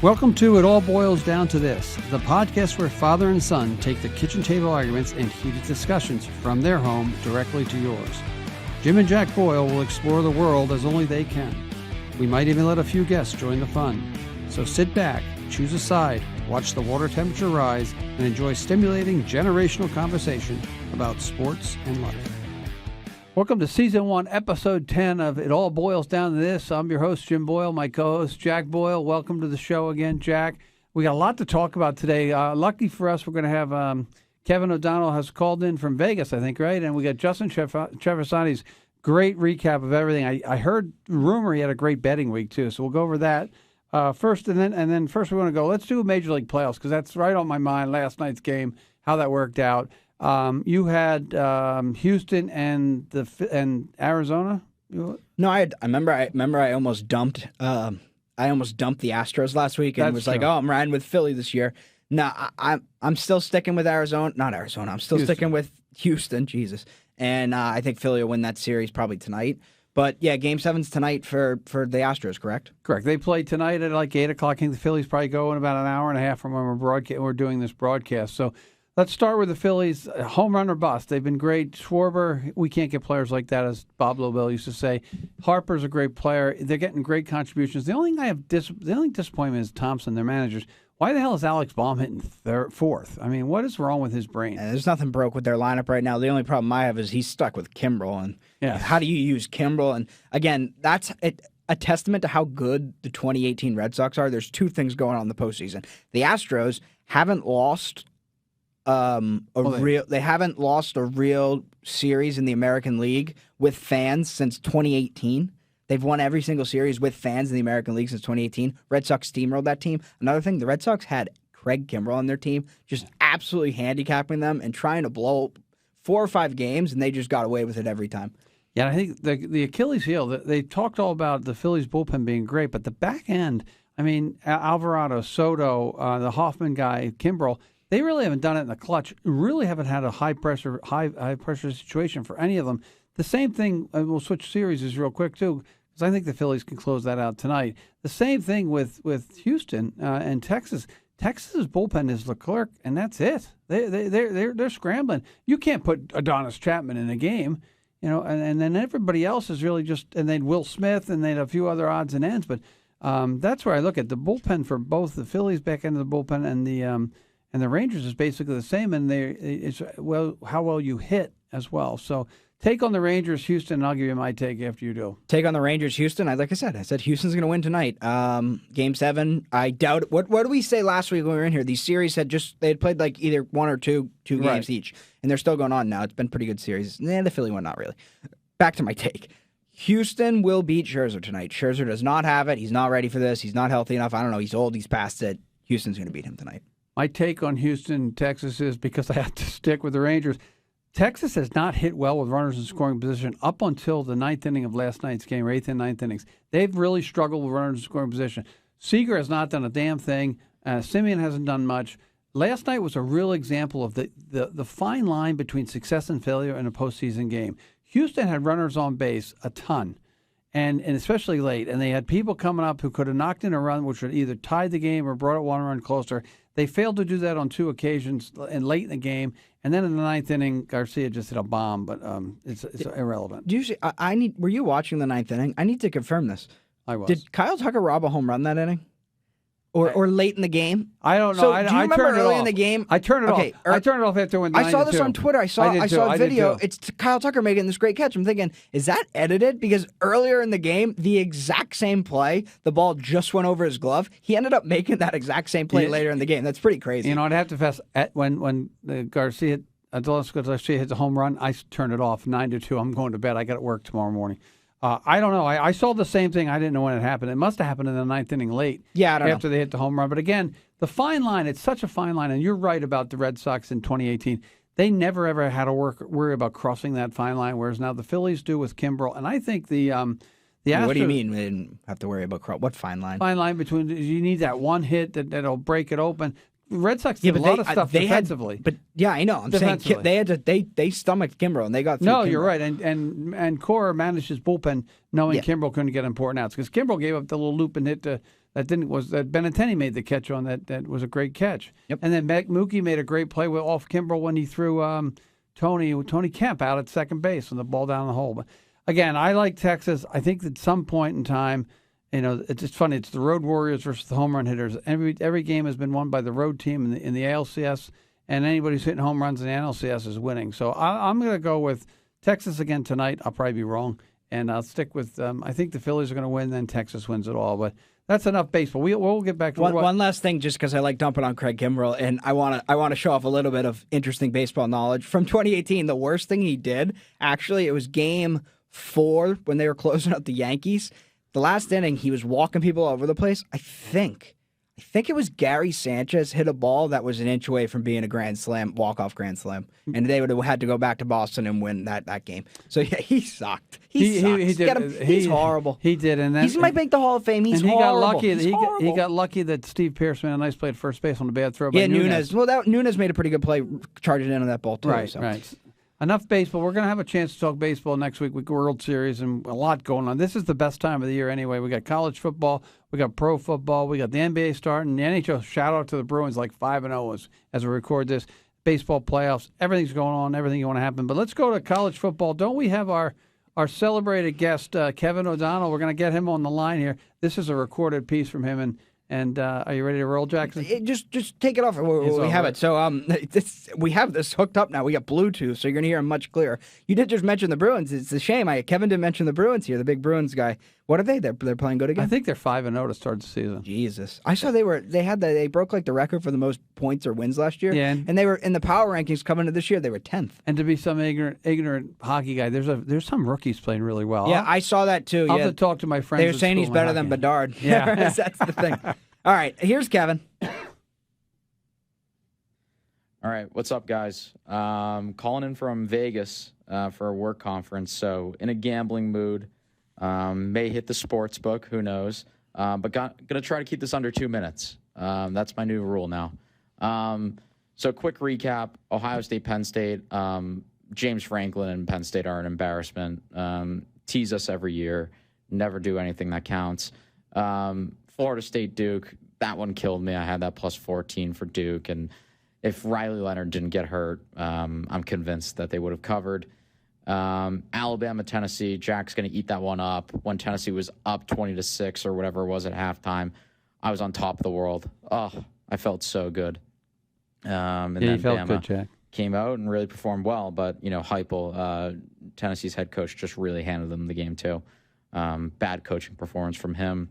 Welcome to It All Boils Down to This, the podcast where father and son take the kitchen table arguments and heated discussions from their home directly to yours. Jim and Jack Boyle will explore the world as only they can. We might even let a few guests join the fun. So sit back, choose a side, watch the water temperature rise, and enjoy stimulating generational conversation about sports and life. Welcome to Season 1, Episode 10 of It All Boils Down to This. I'm your host, Jim Boyle, my co-host, Jack Boyle. Welcome to the show again, Jack. We got a lot to talk about today. Lucky for us, we're going to have Kevin O'Donnell has called in from Vegas, I think, right? And we got Justin Trevisani's great recap of everything. I heard rumor he had a great betting week, too, so we'll go over that first. And then first we want to go, let's do Major League playoffs, because that's right on my mind, last night's game, how that worked out. You had Houston and Arizona. No, I remember I almost dumped the Astros last week and That's was true. like, oh, I'm riding with Philly this year. No, I'm still sticking with Arizona. Not Arizona. I'm still sticking with Houston. Jesus, and I think Philly will win that series probably tonight. But yeah, Game 7's tonight for the Astros, correct? Correct. They play tonight at like 8 o'clock. I think the Phillies probably go in about an hour and a half from when we're doing this broadcast. So let's start with the Phillies. Home run or bust. They've been great. Schwarber, we can't get players like that, as Bob Lobel used to say. Harper's a great player. They're getting great contributions. The only thing the only disappointment is Thompson, their managers. Why the hell is Alex Baum hitting fourth? I mean, what is wrong with his brain? And there's nothing broke with their lineup right now. The only problem I have is he's stuck with Kimbrel. And how do you use Kimbrel? And again, that's a testament to how good the 2018 Red Sox are. There's two things going on in the postseason. The Astros haven't lost they haven't lost a real series in the American League with fans since 2018. They've won every single series with fans in the American League since 2018. Red Sox steamrolled that team. Another thing, the Red Sox had Craig Kimbrel on their team, just absolutely handicapping them and trying to blow 4 or 5 games, and they just got away with it every time. Yeah, I think the Achilles heel, they talked all about the Phillies bullpen being great, but the back end, I mean, Alvarado, Soto, the Hoffman guy, Kimbrel, they really haven't done it in the clutch. Really haven't had a high pressure situation for any of them. The same thing, and we'll switch series real quick too, because I think the Phillies can close that out tonight. The same thing with Houston and Texas. Texas's bullpen is Leclerc, and that's it. They're scrambling. You can't put Adonis Chapman in a game, and then everybody else is really just, and then Will Smith, and then a few other odds and ends. But that's where I look at the bullpen for both the Phillies back end of the bullpen and the Rangers is basically the same, and it's how well you hit as well. So take on the Rangers, Houston, and I'll give you my take after you do. Take on the Rangers, Houston. Like I said Houston's going to win tonight. Game 7, I doubt it. What did we say last week when we were in here? These series they had played like either one or two games each, and they're still going on now. It's been a pretty good series. The Philly one, not really. Back to my take. Houston will beat Scherzer tonight. Scherzer does not have it. He's not ready for this. He's not healthy enough. I don't know. He's old. He's past it. Houston's going to beat him tonight. My take on Houston, Texas is, because I have to stick with the Rangers, Texas has not hit well with runners in scoring position up until the 9th inning of last night's game, or 8th and 9th innings. They've really struggled with runners in scoring position. Seager has not done a damn thing. Simeon hasn't done much. Last night was a real example of the fine line between success and failure in a postseason game. Houston had runners on base a ton, and especially late, and they had people coming up who could have knocked in a run, which would either tied the game or brought it one run closer. They failed to do that on 2 occasions and late in the game, and then in the 9th inning, Garcia just hit a bomb, but it's irrelevant. Were you watching the 9th inning? I need to confirm this. I was. Did Kyle Tucker rob a home run that inning? Or late in the game? I don't know. So, do you remember early in the game? I turned it off. I turned it off after it went 9-2. I saw this on Twitter. I saw a video. It's Kyle Tucker making this great catch. I'm thinking, is that edited? Because earlier in the game, the exact same play, the ball just went over his glove. He ended up making that exact same play later in the game. That's pretty crazy. I'd have to confess, when Garcia hit the home run, I turned it off 9-2. I'm going to bed. I got to work tomorrow morning. I don't know. I saw the same thing. I didn't know when it happened. It must have happened in the 9th inning late. Yeah, I don't know. After they hit the home run. But again, the fine line, it's such a fine line. And you're right about the Red Sox in 2018. They never, ever had to worry about crossing that fine line, whereas now the Phillies do with Kimbrel. And I think the Astros... What do you mean they didn't have to worry about what fine line? Fine line between... You need that one hit that'll break it open. Red Sox did a lot of stuff defensively. I know. I'm saying they stomached Kimbrel and they got through. No, Kimbrel. You're right. And Cora managed his bullpen knowing Kimbrel couldn't get important outs because Kimbrel gave up the little loop and hit that Benintendi made the catch on that was a great catch. Yep. And then Mookie made a great play off Kimbrel when he threw Tony Kemp out at second base on the ball down the hole. But again, I like Texas. I think at some point in time, it's just funny. It's the road warriors versus the home run hitters. Every game has been won by the road team in the ALCS, and anybody who's hitting home runs in the NLCS is winning. So I'm going to go with Texas again tonight. I'll probably be wrong, and I'll stick with. I think the Phillies are going to win, then Texas wins it all. But that's enough baseball. We'll get back to one last thing, just because I like dumping on Craig Kimbrel, and I want to show off a little bit of interesting baseball knowledge from 2018. The worst thing he did, actually, it was Game 4 when they were closing out the Yankees. The last inning, he was walking people all over the place. I think it was Gary Sanchez hit a ball that was an inch away from being a grand slam, walk-off grand slam, and they would have had to go back to Boston and win that game. So yeah, he sucked. He sucks. He's horrible. He did, and then he might make the Hall of Fame. He's horrible. He got lucky that Steve Pearce made a nice play at first base on a bad throw. By Nunez. Well, Nunez made a pretty good play charging in on that ball too. Right. Enough baseball. We're going to have a chance to talk baseball next week with World Series and a lot going on. This is the best time of the year anyway. We got college football. We got pro football. We got the NBA starting. The NHL, shout out to the Bruins, like 5-0 as we record this. Baseball playoffs. Everything's going on. Everything you want to happen. But let's go to college football. Don't we have our celebrated guest, Kevin O'Donnell? We're going to get him on the line here. This is a recorded piece from him, and are you ready to roll, Jackson? Just take it off. We have it. So we have this hooked up now. We got Bluetooth, so you're going to hear him much clearer. You did just mention the Bruins. It's a shame. Kevin didn't mention the Bruins here, the big Bruins guy. What are they? They're playing good again? I think they're 5-0 to start the season. Jesus. I saw they broke like the record for the most points or wins last year. Yeah, and they were in the power rankings coming into this year, they were 10th. And to be some ignorant hockey guy, there's some rookies playing really well. Yeah, I saw that too. I'll have to talk to my friends. They were saying he's better than Bedard. Yeah. That's the thing. All right, here's Kevin. All right, what's up, guys? Calling in from Vegas for a work conference, so in a gambling mood. May hit the sports book, who knows? But gonna try to keep this under 2 minutes. That's my new rule now. So quick recap: Ohio State, Penn State. James Franklin and Penn State are an embarrassment. Tease us every year. Never do anything that counts. Florida State, Duke. That one killed me. I had that plus 14 for Duke, and if Riley Leonard didn't get hurt, I'm convinced that they would have covered. Alabama, Tennessee, Jack's going to eat that one up. When Tennessee was up 20-6 or whatever it was at halftime, I was on top of the world. Oh, I felt so good. And then you felt Bama good, Jack. Came out and really performed well, but Heupel, Tennessee's head coach, just really handed them the game too. Bad coaching performance from him.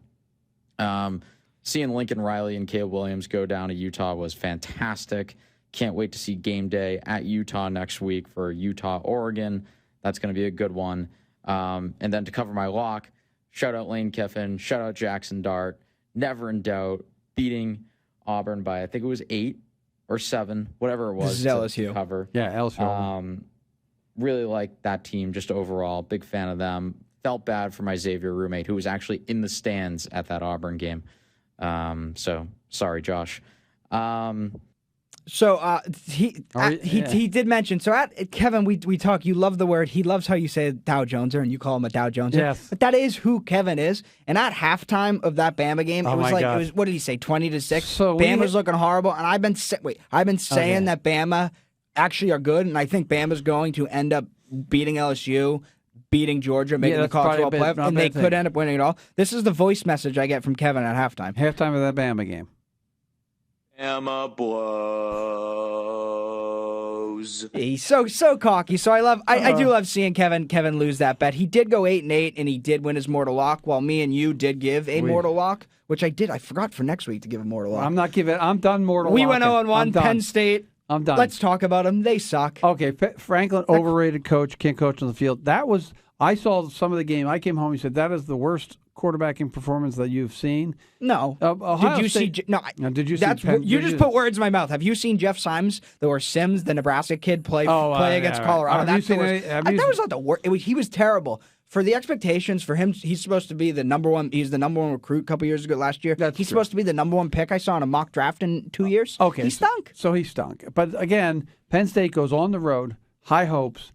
Seeing Lincoln Riley and Caleb Williams go down to Utah was fantastic. Can't wait to see game day at Utah next week for Utah-Oregon. That's going to be a good one. And then to cover my lock, shout out Lane Kiffin, shout out Jackson Dart. Never in doubt, beating Auburn by, I think it was 8 or 7, whatever it was. This is LSU. To cover. Yeah, LSU. Really like that team just overall. Big fan of them. Felt bad for my Xavier roommate who was actually in the stands at that Auburn game. So sorry, Josh. So he did mention. So at Kevin, we talk. You love the word. He loves how you say Dow Joneser, and you call him a Dow Joneser. Yes. But that is who Kevin is. And at halftime of that Bama game, it was what did he say? 20-6. So Bama's looking horrible, and I've been saying that Bama actually are good, and I think Bama's going to end up beating LSU. Beating Georgia, making the college football playoff, and they could end up winning it all. This is the voice message I get from Kevin at halftime. Halftime of that Bama game. Bama blows. He's so cocky. So I do love seeing Kevin lose that bet. He did go 8-8, and he did win his mortal lock. While me and you did give a mortal lock, which I did. I forgot for next week to give a mortal lock. I'm not giving. I'm done mortal. We went 0-1. Penn State. I'm done. Let's talk about them. They suck. Okay, Franklin, overrated coach, can't coach on the field. I saw some of the game. I came home. He said that is the worst quarterbacking performance that you've seen. No. Did you see? No. Did you see? You just put words in my mouth. Have you seen Jeff Sims, the Nebraska kid, play against Colorado? That was not the worst. He was terrible. for the expectations for him, he's supposed to be the number one. He's the number one recruit a couple years ago last year. He's supposed to be the number one pick I saw in a mock draft in 2 years. Okay. He stunk. So he stunk. But again, Penn State goes on the road, high hopes.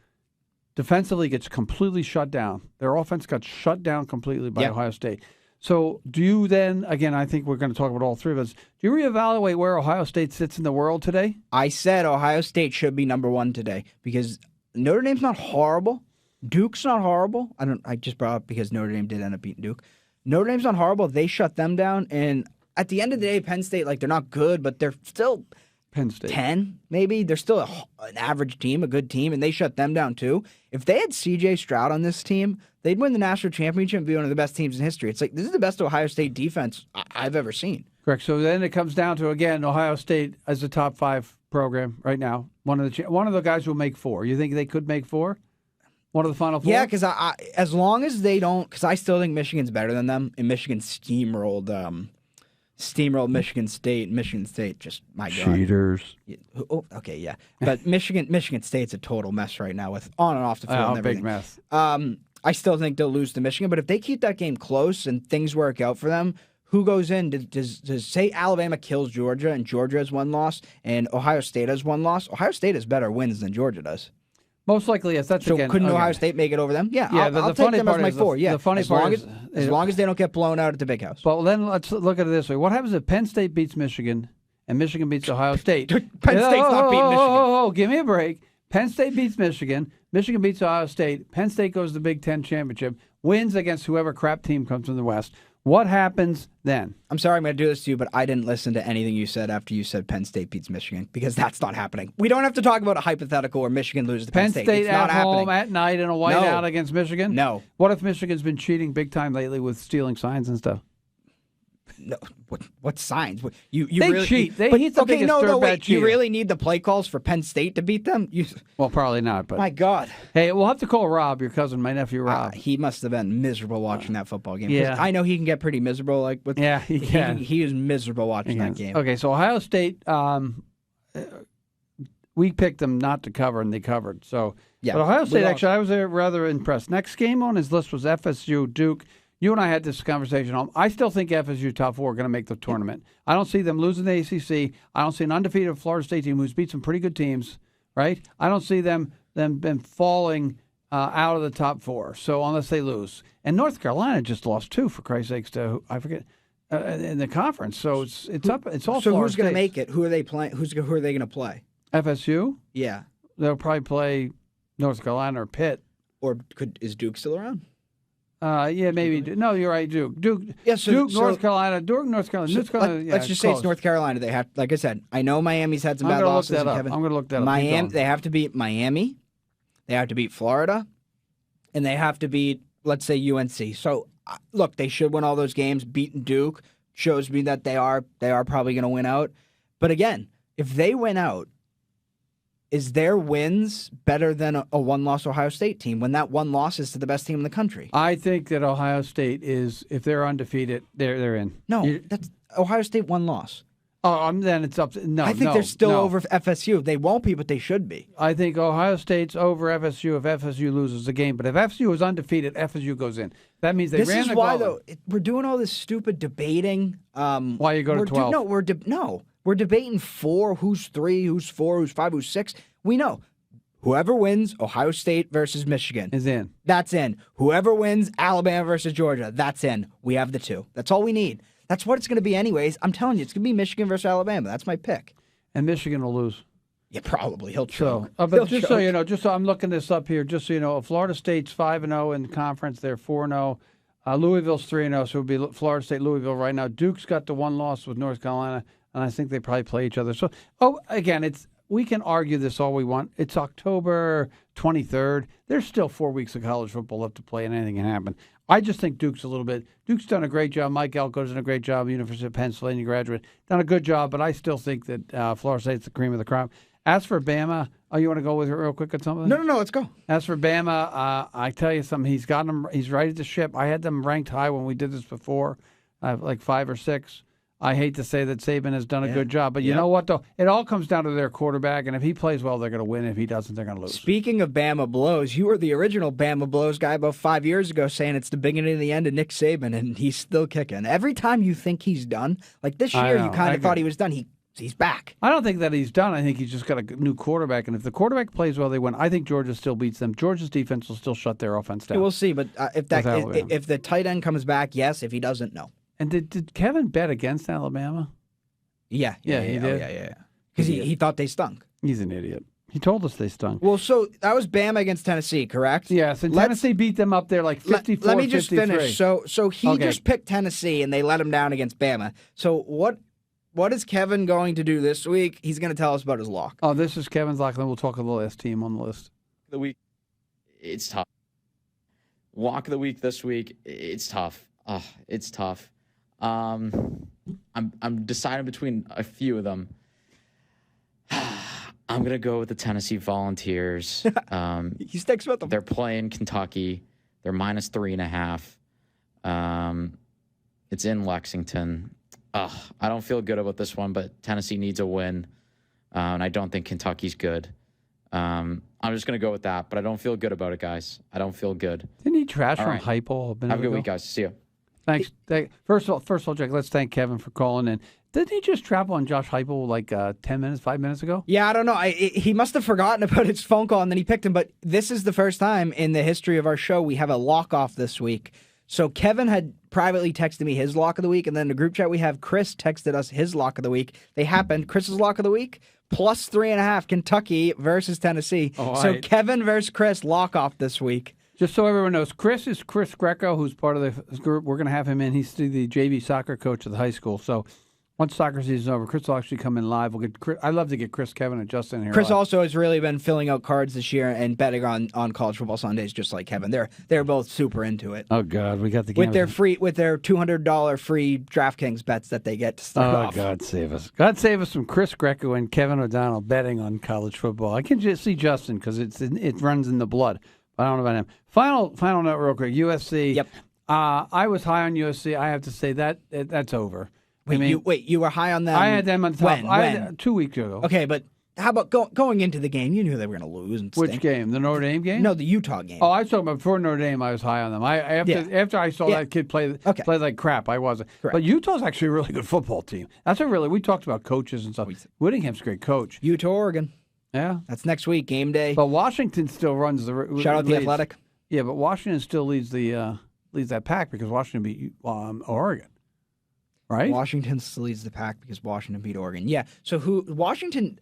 Defensively gets completely shut down. Their offense got shut down completely by Ohio State. So do you then, again, I think we're going to talk about all three of us, do you reevaluate where Ohio State sits in the world today? I said Ohio State should be number one today because Notre Dame's not horrible. Duke's not horrible. I just brought up because Notre Dame did end up beating Duke. Notre Dame's not horrible. They shut them down. And at the end of the day, Penn State, they're not good, but they're still Penn State 10, maybe. They're still an average team, a good team, and they shut them down too. If they had C.J. Stroud on this team, they'd win the national championship and be one of the best teams in history. It's like, this is the best Ohio State defense I've ever seen. Correct. So then it comes down to, again, Ohio State as a top 5 program right now. One of the guys will make 4. You think they could make 4? One of the final 4? Yeah, because as long as they don't, because I still think Michigan's better than them, and Michigan steamrolled Michigan State. Michigan State, just my God. Cheaters. Oh, okay, yeah. But Michigan State's a total mess right now with on and off the field and everything. Big mess. I still think they'll lose to Michigan, but if they keep that game close and things work out for them, who goes in? Does say Alabama kills Georgia and Georgia has one loss and Ohio State has one loss? Ohio State has better wins than Georgia does. Most likely, yes. That's so again. Couldn't okay. Ohio State make it over them? Yeah, yeah. I'll take them as my 4. Yeah, the funny part is, as long as they don't get blown out at the Big House. Well, then let's look at it this way: what happens if Penn State beats Michigan and Michigan beats Ohio State? Penn State's not beating Michigan. Oh, give me a break. Penn State beats Michigan. Michigan beats Ohio State. Penn State goes to the Big Ten championship, wins against whoever crap team comes from the West. What happens then? I'm sorry I'm going to do this to you, but I didn't listen to anything you said after you said Penn State beats Michigan because that's not happening. We don't have to talk about a hypothetical where Michigan loses to Penn State. Penn State it's at not home happening. at night in a whiteout against Michigan? No. What if Michigan's been cheating big time lately with stealing signs and stuff? No, what signs? You they really cheat. He's the biggest dirtbag cheater. You really need the play calls for Penn State to beat them? Well, probably not. But my God. Hey, we'll have to call Rob, your cousin, my nephew Rob. He must have been miserable watching that football game. Yeah. I know he can get pretty miserable. He can. He is miserable watching that game. Okay, so Ohio State, we picked them not to cover, and they covered. So, yeah, but Ohio State, actually, I was rather impressed. Next game on his list was FSU, Duke. You and I had this conversation. I still think FSU top 4 are going to make the tournament. I don't see them losing the ACC. I don't see an undefeated Florida State team who's beat some pretty good teams, right? I don't see them falling out of the top 4. So unless they lose, and North Carolina just lost 2 for Christ's sakes to I forget in the conference. So it's up. It's all. So who's going to make it? Who are they playing? Who are they going to play? FSU. Yeah, they'll probably play North Carolina or Pitt. Or is Duke still around? Yeah, maybe. No, you're right. Duke. Yeah, Duke, North Carolina. Duke, North Carolina. Let's just say it's North Carolina. They have, like I said, I know Miami's had some bad losses. I'm going to look that up. Miami. They have to beat Miami. They have to beat Florida, and they have to beat, let's say, UNC. So, look, they should win all those games. Beating Duke shows me that they are probably going to win out. But again, if they win out, is their wins better than a one-loss Ohio State team when that one loss is to the best team in the country? I think that Ohio State is, if they're undefeated, they're in. No, that's Ohio State one loss. Oh, then it's up to, no. I think they're still over FSU. They won't be, but they should be. I think Ohio State's over FSU if FSU loses the game. But if FSU is undefeated, FSU goes in. That means they ran the This is why, though, we're doing all this stupid debating. Why you go to 12? We're debating 4, who's 3, who's 4, who's 5, who's 6. We know whoever wins Ohio State versus Michigan is in. That's in. Whoever wins Alabama versus Georgia, that's in. We have the 2. That's all we need. That's what it's going to be anyways. I'm telling you, it's going to be Michigan versus Alabama. That's my pick. And Michigan will lose. Yeah, probably. He'll choke. But just so you know, I'm looking this up here, just so you know, Florida State's 5-0 in the conference. They're 4-0. Louisville's 3-0, so it would be Florida State, Louisville right now. Duke's got the 1 loss with North Carolina, and I think they probably play each other. So, again, we can argue this all we want. It's October 23rd. There's still 4 weeks of college football left to play, and anything can happen. I just think Duke's done a great job. Mike Elko's done a great job, University of Pennsylvania graduate. Done a good job, but I still think that Florida State's the cream of the crop. As for Bama, you want to go with it real quick on something? No, let's go. As for Bama, I tell you something. He's got them. He's right at the ship. I had them ranked high when we did this before, like 5 or 6. I hate to say that Saban has done a good job, but you know what, though? It all comes down to their quarterback, and if he plays well, they're going to win. If he doesn't, they're going to lose. Speaking of Bama blows, you were the original Bama blows guy about 5 years ago saying it's the beginning of the end of Nick Saban, and he's still kicking. Every time you think he's done, like this year you kind of thought he was done, he's back. I don't think that he's done. I think he's just got a new quarterback, and if the quarterback plays well, they win. I think Georgia still beats them. Georgia's defense will still shut their offense down. We'll see, but if the tight end comes back, yes. If he doesn't, no. And did Kevin bet against Alabama? Yeah, he did. Yeah. Because he thought they stunk. He's an idiot. He told us they stunk. Well, so that was Bama against Tennessee, correct? Yes, and Tennessee beat them up there like 54-53. Let me just finish. So he just picked Tennessee, and they let him down against Bama. So what is Kevin going to do this week? He's going to tell us about his lock. Oh, this is Kevin's lock, and then we'll talk of the last team on the list. The week, it's tough. Lock of the week this week, it's tough. It's tough. I'm deciding between a few of them. I'm gonna go with the Tennessee Volunteers. He sticks with them. They're playing Kentucky. They're -3.5. It's in Lexington. I don't feel good about this one, but Tennessee needs a win, and I don't think Kentucky's good. I'm just gonna go with that, but I don't feel good about it, guys. I don't feel good. Didn't he trash from Heupel? Have a good week, guys. See you. Thanks. First of all, Jack, let's thank Kevin for calling in. Didn't he just travel on Josh Heupel like 5 minutes ago? Yeah, I don't know. He must have forgotten about his phone call, and then he picked him. But this is the first time in the history of our show we have a lock-off this week. So Kevin had privately texted me his lock of the week, and then in the group chat we have Chris texted us his lock of the week. They happened. Chris's lock of the week, +3.5, Kentucky versus Tennessee. Oh, so right. Kevin versus Chris, lock-off this week. Just so everyone knows, Chris is Chris Greco, who's part of the group. We're going to have him in. He's the JV soccer coach of the high school. So once soccer season's over, Chris will actually come in live. We'll get Chris, I'd love to get Chris, Kevin, and Justin in here. Chris live. also has really been filling out cards this year and betting on college football Sundays, just like Kevin. They're both super into it. Oh God, we got the game with their $200 free DraftKings bets that they get to start off. God save us! God save us from Chris Greco and Kevin O'Donnell betting on college football. I can just see Justin because it runs in the blood. I don't know about him. Final note, real quick. USC. Yep. I was high on USC. I have to say that's over. You were high on them. I had them on top. When? 2 weeks ago. Okay, but how about going into the game? You knew they were going to lose. And Which game? The Notre Dame game? No, the Utah game. Oh, I was talking about before Notre Dame. I was high on them. After I saw that kid play like crap, I wasn't. Correct. But Utah's actually a really good football team. We talked about coaches and stuff. Whittingham's a great coach. Utah, Oregon. Yeah, that's next week, game day. But Washington still runs the. Shout out the Athletic. Yeah, but Washington still leads that pack because Washington beat Oregon. Right? Washington still leads the pack because Washington beat Oregon. Yeah. So Washington?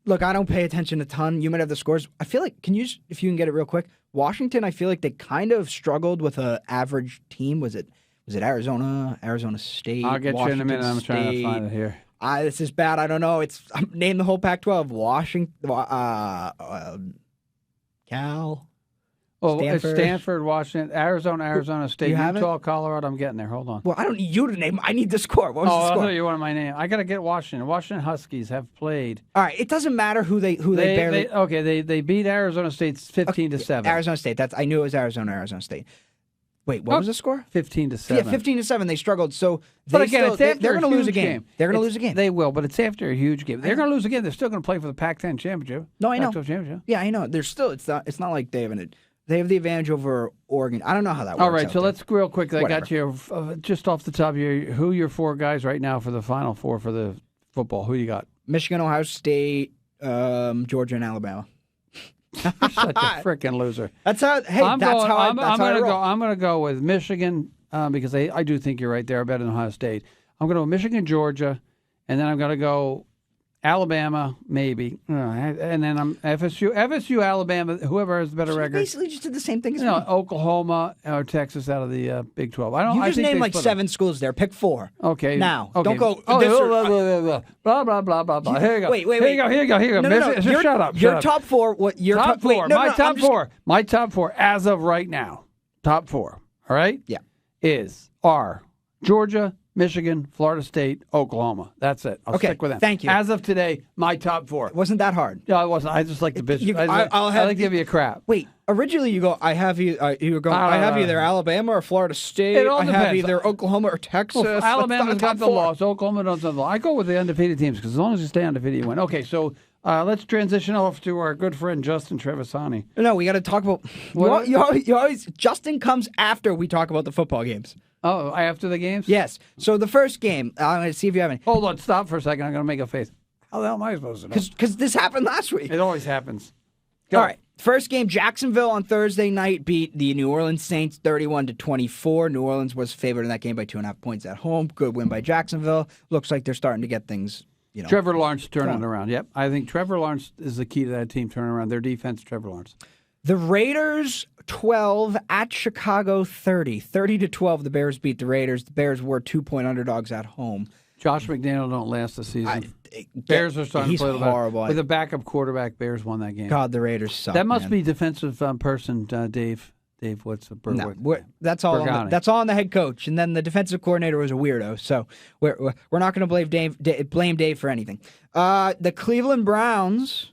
Look, I don't pay attention a ton. You might have the scores. I feel like if you can get it real quick. Washington, I feel like they kind of struggled with an average team. Was it Arizona, Arizona State? I'll get Washington you in a minute. I'm trying to find it here. This is bad. I don't know. Name the whole Pac-12. Washington, Cal. Oh, Stanford, Washington, Arizona State, Utah, Colorado. I'm getting there. Hold on. Well, I don't need you to name. I need the score. What was the score? I thought you wanted my name. I got to get Washington. Washington Huskies have played. All right. It doesn't matter who they barely. They beat Arizona State 15-7. Arizona State. I knew it was Arizona State. Wait, what was the score? 15-7. Yeah, 15-7. They struggled. So but again, they're going to lose a game. They're going to lose a game. They will, but it's after a huge game. They're going to lose again. They're still going to play for the Pac-10 championship. No, I know. Pac-12 championship. Yeah, I know. They're still. It's not like they haven't. They have the advantage over Oregon. I don't know how that works. All right, so let's real quick. I got you just off the top of who are your four guys right now for the Final Four for the football? Who you got? Michigan, Ohio State, Georgia, and Alabama. You're such a freaking loser. That's how. Hey, I'm going to go with Michigan because I do think you're right there. Better than Ohio State. I'm going to go Michigan, Georgia, and then I'm going to go Alabama, maybe, and then I'm FSU, Alabama, whoever has the better record. Basically, just did the same thing as me. Oklahoma or Texas out of the Big 12. You just named like 7 schools there. Pick 4. Okay. Now, okay. don't go. Blah blah blah blah blah. Here you go. Wait. Here you go. No. Shut up. Your top 4. What? Your top 4. Wait, My top 4 as of right now. Top 4. All right. Yeah. Are Georgia, Michigan, Florida State, Oklahoma. That's it. I'll Okay, stick with them. thank you. As of today, my top 4. It wasn't that hard. No, it wasn't. I just like the business. I'll I like to give you a crap. Wait, originally you go, I have you. You were going. I have either Alabama or Florida State. It all I have depends. either Oklahoma or Texas. Well, Alabama's got the loss. Oklahoma doesn't have the loss. I go with the undefeated teams because as long as you stay undefeated, you win. Okay, so let's transition off to our good friend Justin Trevisani. No, we got to talk about. You always Justin comes after we talk about the football games. Oh, after the games? Yes. So the first game, I'm going to see if you have any. Hold on, stop for a second. I'm going to make a face. How the hell am I supposed to know? Because this happened last week. It always happens. Go. All right. First game, Jacksonville on Thursday night beat the New Orleans Saints 31-24. New Orleans was favored in that game by 2.5 points at home. Good win by Jacksonville. Looks like they're starting to get things, Trevor Lawrence turning around. Yep. I think Trevor Lawrence is the key to that team turning around. Their defense, Trevor Lawrence. The Raiders 12 at Chicago 30. 30-12, the Bears beat the Raiders. The Bears were 2-point underdogs at home. Josh McDaniel don't last the season. Bears are starting to play horrible. With a backup quarterback, Bears won that game. God, the Raiders suck. That must be defensive person, Dave. Dave, what's the No, that's all. That's all on the head coach, and then the defensive coordinator was a weirdo. So we're not going to blame Dave for anything. The Cleveland Browns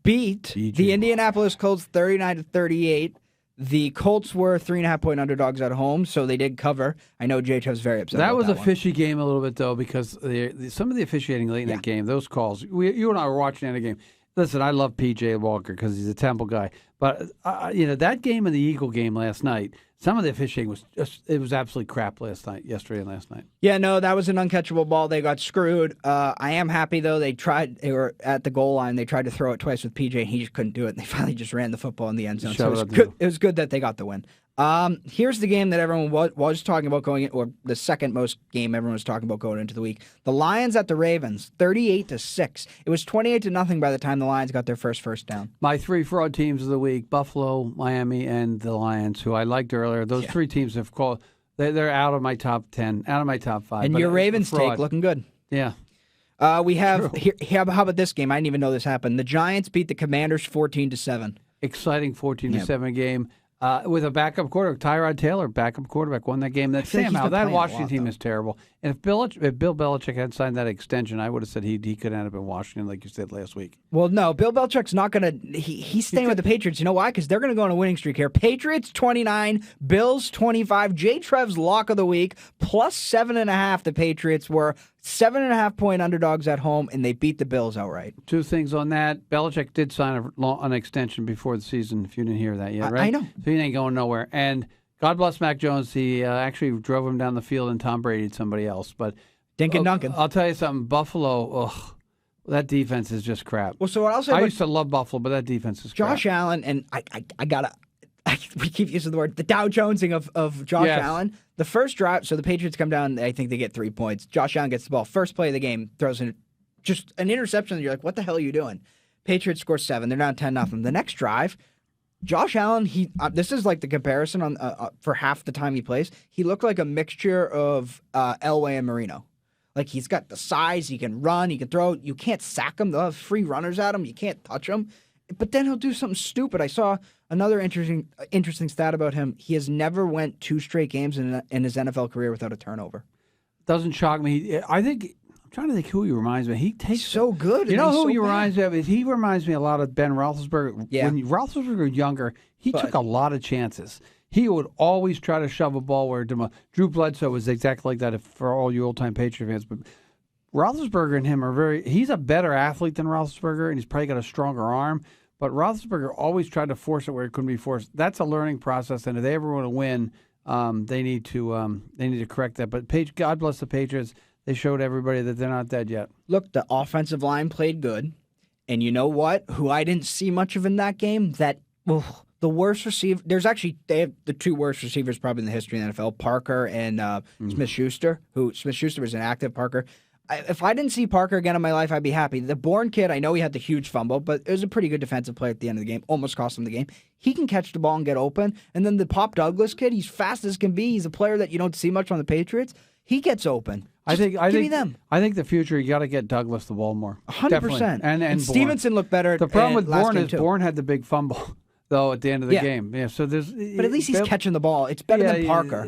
beat the Indianapolis Colts 39-38. The Colts were 3.5-point underdogs at home, so they did cover. I know J-Cho's very upset. That was a one. fishy game a little bit though, because some of the officiating late in that game, those calls. You and I were watching that game. Listen, I love P.J. Walker because he's a Temple guy, but that game and the Eagle game last night, some of the officiating was absolutely crap yesterday and last night. Yeah, no, that was an uncatchable ball. They got screwed. I am happy though. They were at the goal line. They tried to throw it twice with P.J. and he just couldn't do it. And they finally just ran the football in the end zone. So it was good that they got the win. Here's the game that everyone was talking about going in, or the second most game everyone was talking about going into the week. The Lions at the Ravens, 38-6. It was 28-0 by the time the Lions got their first down. My 3 fraud teams of the week: Buffalo, Miami, and the Lions, who I liked earlier. Those 3 teams have called. They're out of my top 10, out of my top 5. And your Ravens take looking good. Yeah. We have here. How about this game? I didn't even know this happened. The Giants beat the Commanders 14-7. Exciting 14-7 game. With a backup quarterback, Tyrod Taylor, backup quarterback, won that game. That Washington team is terrible. And if Bill Belichick had signed that extension, I would have said he could end up in Washington, like you said last week. Well, no, Bill Belichick's not going to. He's staying with the Patriots. You know why? Because they're going to go on a winning streak here. Patriots 29, Bills 25. J-Trev's lock of the week plus 7.5. The Patriots were 7.5-point underdogs at home, and they beat the Bills outright. 2 things on that. Belichick did sign an extension before the season, if you didn't hear that yet, right? I know. So he ain't going nowhere. And God bless Mac Jones. He actually drove him down the field, and Tom Brady somebody else. But Dinkin' Duncan. I'll tell you something. Buffalo, that defense is just crap. Well, so what I'll say I used to love Buffalo, but that defense is crap. Josh Allen, and I gotta. We keep using the word the Dow Jonesing of Josh Allen. The first drive, so the Patriots come down. I think they get 3 points. Josh Allen gets the ball. First play of the game, throws in just an interception. And you're like, what the hell are you doing? Patriots score 7. They're down 10-0. The next drive, Josh Allen. This is like the comparison on for half the time he plays. He looked like a mixture of Elway and Marino. Like he's got the size. He can run. He can throw. You can't sack him. They'll have free runners at him. You can't touch him. But then he'll do something stupid. I saw another interesting stat about him. He has never went 2 straight games in his NFL career without a turnover. Doesn't shock me. I'm trying to think who he reminds me. He takes so good. You know who he reminds me of? He reminds me a lot of Ben Roethlisberger. Yeah. When Roethlisberger was younger, he took a lot of chances. He would always try to shove a ball where Drew Bledsoe was exactly like that for all you old-time Patriot fans. But Roethlisberger and him he's a better athlete than Roethlisberger, and he's probably got a stronger arm. But Roethlisberger always tried to force it where it couldn't be forced. That's a learning process, and if they ever want to win, they need to correct that. But God bless the Patriots. They showed everybody that they're not dead yet. Look, the offensive line played good, and you know what? Who I didn't see much of in that game? The worst receiver. They have the 2 worst receivers probably in the history of the NFL: Parker and Smith-Schuster. Smith-Schuster was inactive. Parker. If I didn't see Parker again in my life, I'd be happy. The Bourne kid, I know he had the huge fumble, but it was a pretty good defensive play at the end of the game. Almost cost him the game. He can catch the ball and get open. And then the Pop Douglas kid, he's fast as can be. He's a player that you don't see much on the Patriots. He gets open. Give me them. I think the future, you got to get Douglas the ball more. 100%. And Stevenson looked better. The problem with last Bourne game is too. Bourne had the big fumble. though, at the end of the Yeah. game. Yeah, so there's. But at least he's catching the ball. It's better than Parker.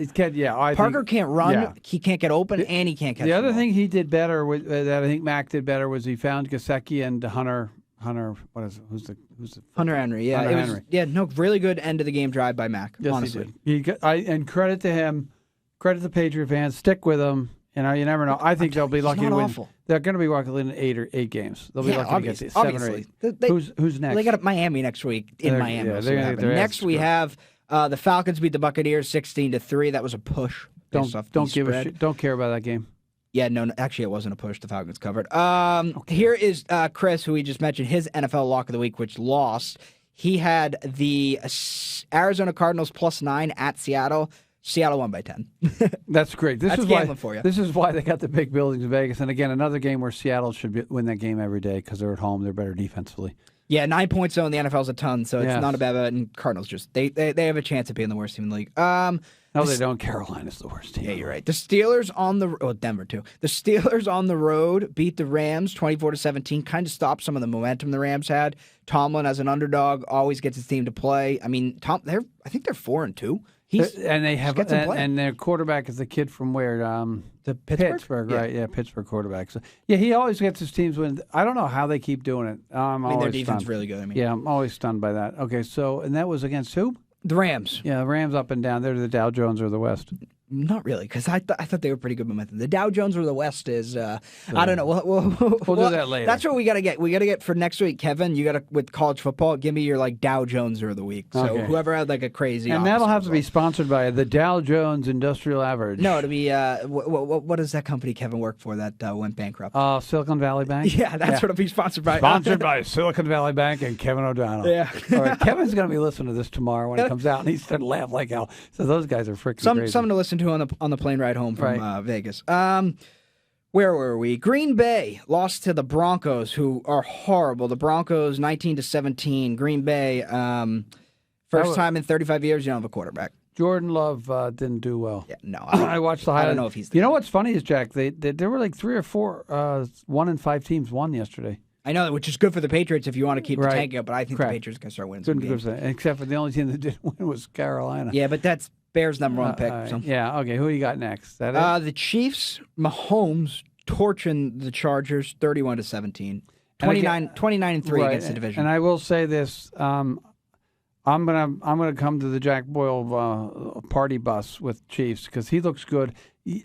Parker can't run. Yeah. He can't get open, and he can't catch the the other ball. thing he did better that I think Mac did better was he found Gesicki and Hunter. What is it? Who's the Hunter Henry? Yeah, Hunter it was. Henry. Yeah, no, really good end of the game drive by Mac. Yes, honestly, he did. And credit to him. Credit to the Patriot fans. Stick with him. You know, you never know. I think they'll be lucky to win. Awful. They're going to be lucky to win 8 games. They'll be lucky to get to 7 or 8. Who's next? Well, they got Miami next week in Miami. Yeah, We'll see what happens. Next we have the Falcons beat the Buccaneers 16-3. That was a push. Don't give a shit. Don't care about that game. Yeah, no, actually, it wasn't a push. The Falcons covered. Here is Chris, who we just mentioned, his NFL lock of the week, which lost. He had the Arizona Cardinals +9 at Seattle. Seattle won by 10. That's great. That's gambling for you. This is why they got the big buildings in Vegas. And again, another game where Seattle should win that game every day because they're at home. They're better defensively. Yeah, 9 points though in the NFL's a ton, so it's Yes. not a bad bet. And Cardinals just they have a chance of being the worst team in the league. No, they don't. Carolina's the worst team. Yeah, you're right. The Steelers on the Denver too. The Steelers on the road beat the Rams 24-17. Kind of stopped some of the momentum the Rams had. Tomlin as an underdog always gets his team to play. I mean, I think they're 4-2. And their quarterback is the kid from where? The Pittsburgh, right? Yeah, Pittsburgh quarterback. So yeah, he always gets his teams win. I don't know how they keep doing it. I mean, their defense is really good. Yeah, I'm always stunned by that. Okay, so and that was against who? The Rams. Yeah, the Rams up and down. They're the Dow Jones or the West. Not really, because I thought they were pretty good momentum. The Dow Jones or the West is I don't know. We'll do that later. That's what we got to get. We got to get for next week, Kevin. You got to with college football. Give me your Dow Jones of the week. So okay. Whoever had a crazy. And that'll have to be sponsored by the Dow Jones Industrial Average. No, it'll be what does that company Kevin work for that went bankrupt? Silicon Valley Bank. Yeah, that's what it'll be sponsored by. Sponsored by Silicon Valley Bank and Kevin O'Donnell. Yeah. All right, Kevin's going to be listening to this tomorrow when it comes out, and he's going to laugh like hell. So those guys are freaking crazy. Something to listen to on the plane ride home from Vegas. Where were we? Green Bay lost to the Broncos, who are horrible. The Broncos 19-17. Green Bay, first time in 35 years you don't have a quarterback. Jordan Love didn't do well. Yeah, no, I watched the highlight. I don't know if he's. You know what's funny is Jack. There were 3 or 4 1-5 teams won yesterday. I know, which is good for the Patriots if you want to keep the tank up, but I think Correct. the Patriots can start winning some games. Except for the only team that didn't win was Carolina. Yeah, but that's Bears' number 1 pick. So. Yeah, okay. Who you got next? That the Chiefs, Mahomes torching the Chargers 31-17. 29-3 against the division. And I will say this: I'm gonna come to the Jack Boyle party bus with Chiefs because he looks good.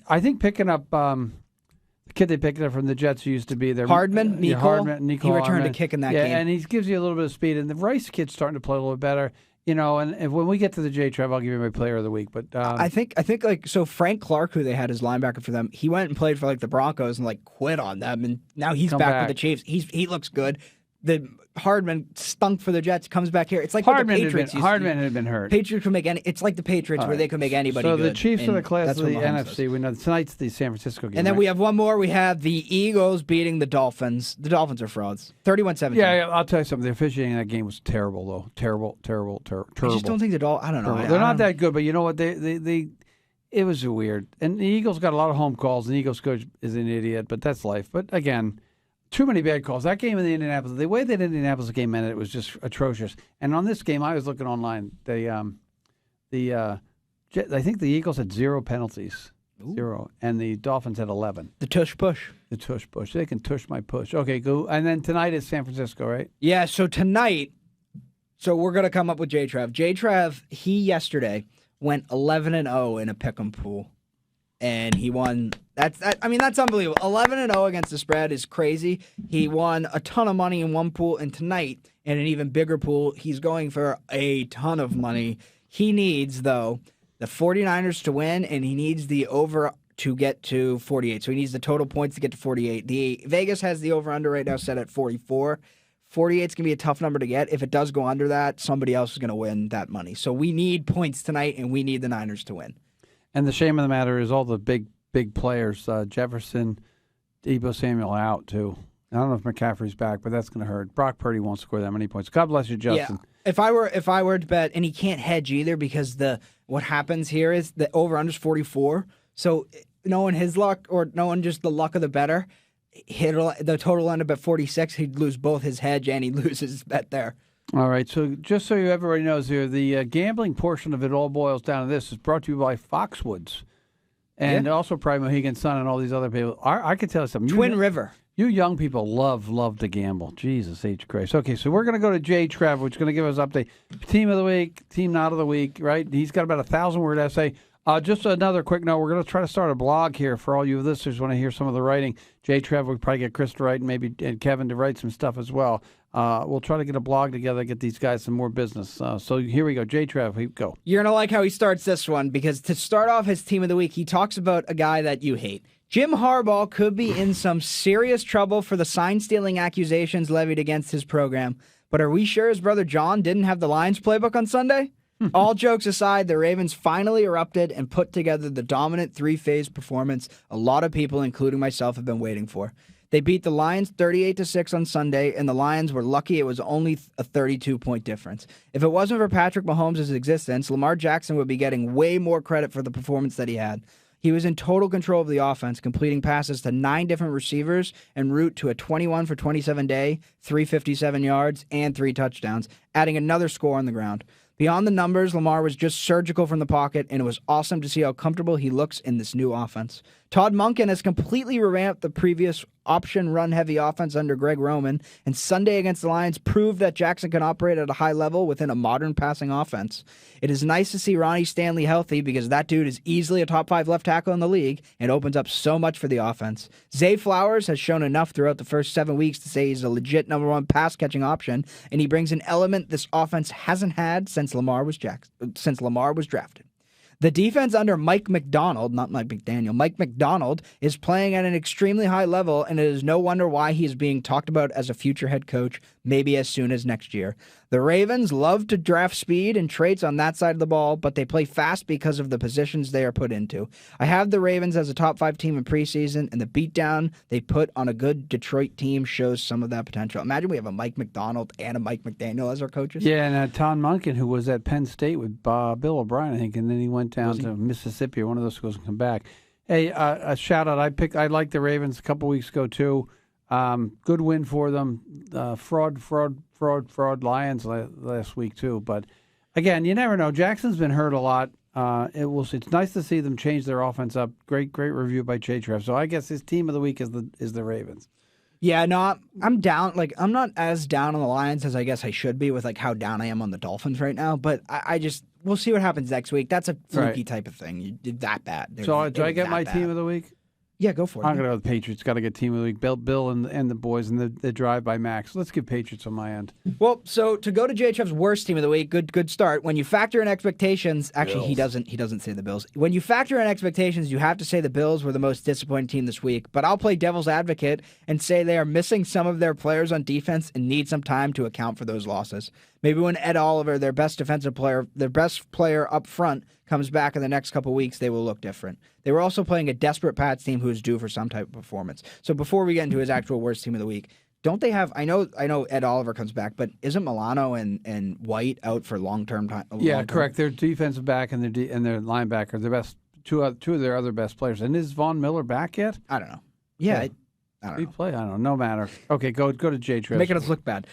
I think picking up. The kid they picked up from the Jets who used to be there. Hardman, Nico. He returned Hardman. a kick in that game. game. And he gives you a little bit of speed. And the Rice kid's starting to play a little bit better. You know, and when we get to the J-Trev, I'll give you my player of the week. But I think so Frank Clark, who they had as linebacker for them, he went and played for the Broncos and quit on them. And now he's back with the Chiefs. He looks good. The Hardman stunk for the Jets, comes back here. It's like Hardman what the Patriots Hardman had been hurt. Patriots could make it's like the Patriots where they could make anybody good. So the Chiefs are the class that's of the what NFC. We know tonight's the San Francisco game. And then we have one more. We have the Eagles beating the Dolphins. The Dolphins are frauds. 31-17. Yeah, I'll tell you something. The officiating in that game was terrible, though. Terrible. I just don't think the Dolphins. I don't know. They're not that good, but you know what? They it was weird. And the Eagles got a lot of home calls. And the Eagles coach is an idiot, but that's life. But again. Too many bad calls. That game in the Indianapolis, the way that Indianapolis game ended, it was just atrocious. And on this game, I was looking online. I think the Eagles had 0 penalties, 0, and the Dolphins had 11. The tush push. The tush push. They can tush my push. Okay, go. And then tonight is San Francisco, right? Yeah. So tonight, we're gonna come up with J-Trev. J-Trev, he yesterday went 11-0 in a pick'em pool. And he won. That's unbelievable. 11-0 against the spread is crazy. He won a ton of money in one pool, and tonight, in an even bigger pool, he's going for a ton of money. He needs, though, the 49ers to win, and he needs the over to get to 48. So he needs the total points to get to 48. The Vegas has the over-under right now set at 44. 48 is going to be a tough number to get. If it does go under that, somebody else is going to win that money. So we need points tonight, and we need the Niners to win. And the shame of the matter is all the big players, Jefferson, Deebo Samuel out too. I don't know if McCaffrey's back, but that's going to hurt. Brock Purdy won't score that many points. God bless you, Justin. Yeah. If I were to bet, and he can't hedge either because what happens here is the over-under is 44. So knowing his luck or knowing just the luck of the better, the total end up at 46. He'd lose both his hedge and he'd lose his bet there. All right, so just so everybody knows here, the gambling portion of it all boils down to this. It's brought to you by Foxwoods and also Pride Mohegan Sun and all these other people. I can tell you something. Twin River. You young people love to gamble. Jesus H. Christ. Okay, so we're going to go to Jay Trev, which is going to give us an update. Team of the week, team not of the week, right? He's got about 1,000-word essay. Just another quick note. We're going to try to start a blog here for all you listeners who want to hear some of the writing. Jay Trev, we'll probably get Chris to write and Kevin to write some stuff as well. We'll try to get a blog together, get these guys some more business. So here we go. Jay Trev, go. You're going to like how he starts this one, because to start off his team of the week, he talks about a guy that you hate. Jim Harbaugh could be in some serious trouble for the sign-stealing accusations levied against his program. But are we sure his brother John didn't have the Lions playbook on Sunday? All jokes aside, the Ravens finally erupted and put together the dominant three-phase performance a lot of people, including myself, have been waiting for. They beat the Lions 38-6 on Sunday, and the Lions were lucky it was only a 32-point difference. If it wasn't for Patrick Mahomes' existence, Lamar Jackson would be getting way more credit for the performance that he had. He was in total control of the offense, completing passes to 9 different receivers en route to a 21 for 27 day, 357 yards, and 3 touchdowns, adding another score on the ground. Beyond the numbers, Lamar was just surgical from the pocket, and it was awesome to see how comfortable he looks in this new offense. Todd Monken has completely revamped the previous option run-heavy offense under Greg Roman, and Sunday against the Lions proved that Jackson can operate at a high level within a modern passing offense. It is nice to see Ronnie Stanley healthy, because that dude is easily a top 5 left tackle in the league and opens up so much for the offense. Zay Flowers has shown enough throughout the first 7 weeks to say he's a legit number 1 pass-catching option, and he brings an element this offense hasn't had since Lamar was drafted. The defense under Mike McDonald, not Mike McDaniel, Mike McDonald is playing at an extremely high level, and it is no wonder why he is being talked about as a future head coach, maybe as soon as next year. The Ravens love to draft speed and traits on that side of the ball, but they play fast because of the positions they are put into. I have the Ravens as a top 5 team in preseason, and the beatdown they put on a good Detroit team shows some of that potential. Imagine we have a Mike McDonald and a Mike McDaniel as our coaches. Yeah, and Tom Monken, who was at Penn State with Bill O'Brien, I think, and then he went down to Mississippi or one of those schools and come back. Hey, a shout out. I liked the Ravens a couple weeks ago too. Good win for them. Fraud Lions last week too. But again, you never know. Jackson's been hurt a lot. It's nice to see them change their offense up. Great review by Jay Trev. So I guess his team of the week is the Ravens. Yeah, no, I'm down. Like, I'm not as down on the Lions as I guess I should be with like how down I am on the Dolphins right now. But I just we'll see what happens next week. That's a fluky type of thing. You did that bad. So do I get my team of the week? Yeah, go for it. I'm going to go with the Patriots. Got to get team of the week. Bill and the boys and the drive by Max. Let's give Patriots on my end. Well, so to go to Jay Trev's worst team of the week, good start. When you factor in expectations, actually Bills. He doesn't say the Bills. When you factor in expectations, you have to say the Bills were the most disappointing team this week. But I'll play devil's advocate and say they are missing some of their players on defense and need some time to account for those losses. Maybe when Ed Oliver, their best defensive player, their best player up front, comes back in the next couple weeks, they will look different. They were also playing a desperate Pats team who is due for some type of performance. So before we get into his actual worst team of the week, don't they have? I know Ed Oliver comes back, but isn't Milano and White out for long-term time? Yeah, correct. Their defensive back and their linebacker, their best two of their other best players. And is Von Miller back yet? I don't know. Yeah. I don't know. Play? I don't know. No matter. Okay, go to Jay Trev. Making us look bad.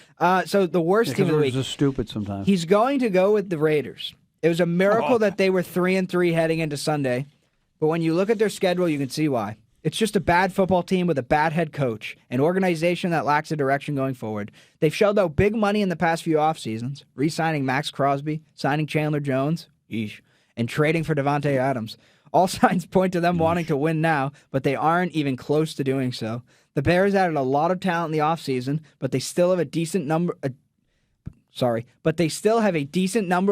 So the worst team of the week. Just stupid sometimes. He's going to go with the Raiders. It was a miracle that they were 3-3 heading into Sunday, but when you look at their schedule, you can see why. It's just a bad football team with a bad head coach, an organization that lacks a direction going forward. They've shelled out big money in the past few off seasons, re-signing Max Crosby, signing Chandler Jones, and trading for Devontae Adams. All signs point to them wanting to win now, but they aren't even close to doing so. The Bears added a lot of talent in the offseason, but they still have a decent number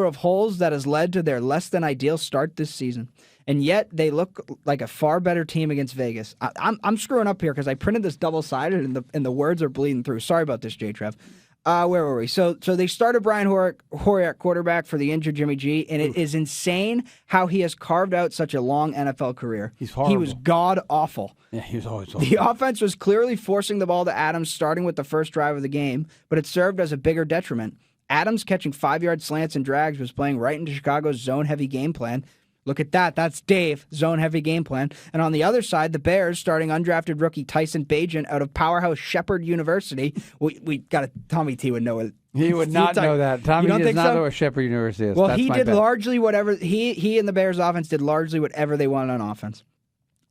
of holes that has led to their less than ideal start this season. And yet they look like a far better team against Vegas. I'm screwing up here because I printed this double-sided and the words are bleeding through. Sorry about this, Jay Trev. Where were we? So they started Brian Hoyer at quarterback for the injured Jimmy G, and it is insane how he has carved out such a long NFL career. He's horrible. He was god-awful. Yeah, he was always awful. The offense was clearly forcing the ball to Adams starting with the first drive of the game, but it served as a bigger detriment. Adams catching 5-yard slants and drags was playing right into Chicago's zone-heavy game plan, Look at that. That's Dave. Zone-heavy game plan. And on the other side, the Bears, starting undrafted rookie Tyson Bagent out of powerhouse Shepherd University. We got Tommy T would know it. He would not know that. Tommy does not know what Shepherd University is. Well, That's he my did bet. largely whatever he and the Bears offense did largely whatever they wanted on offense.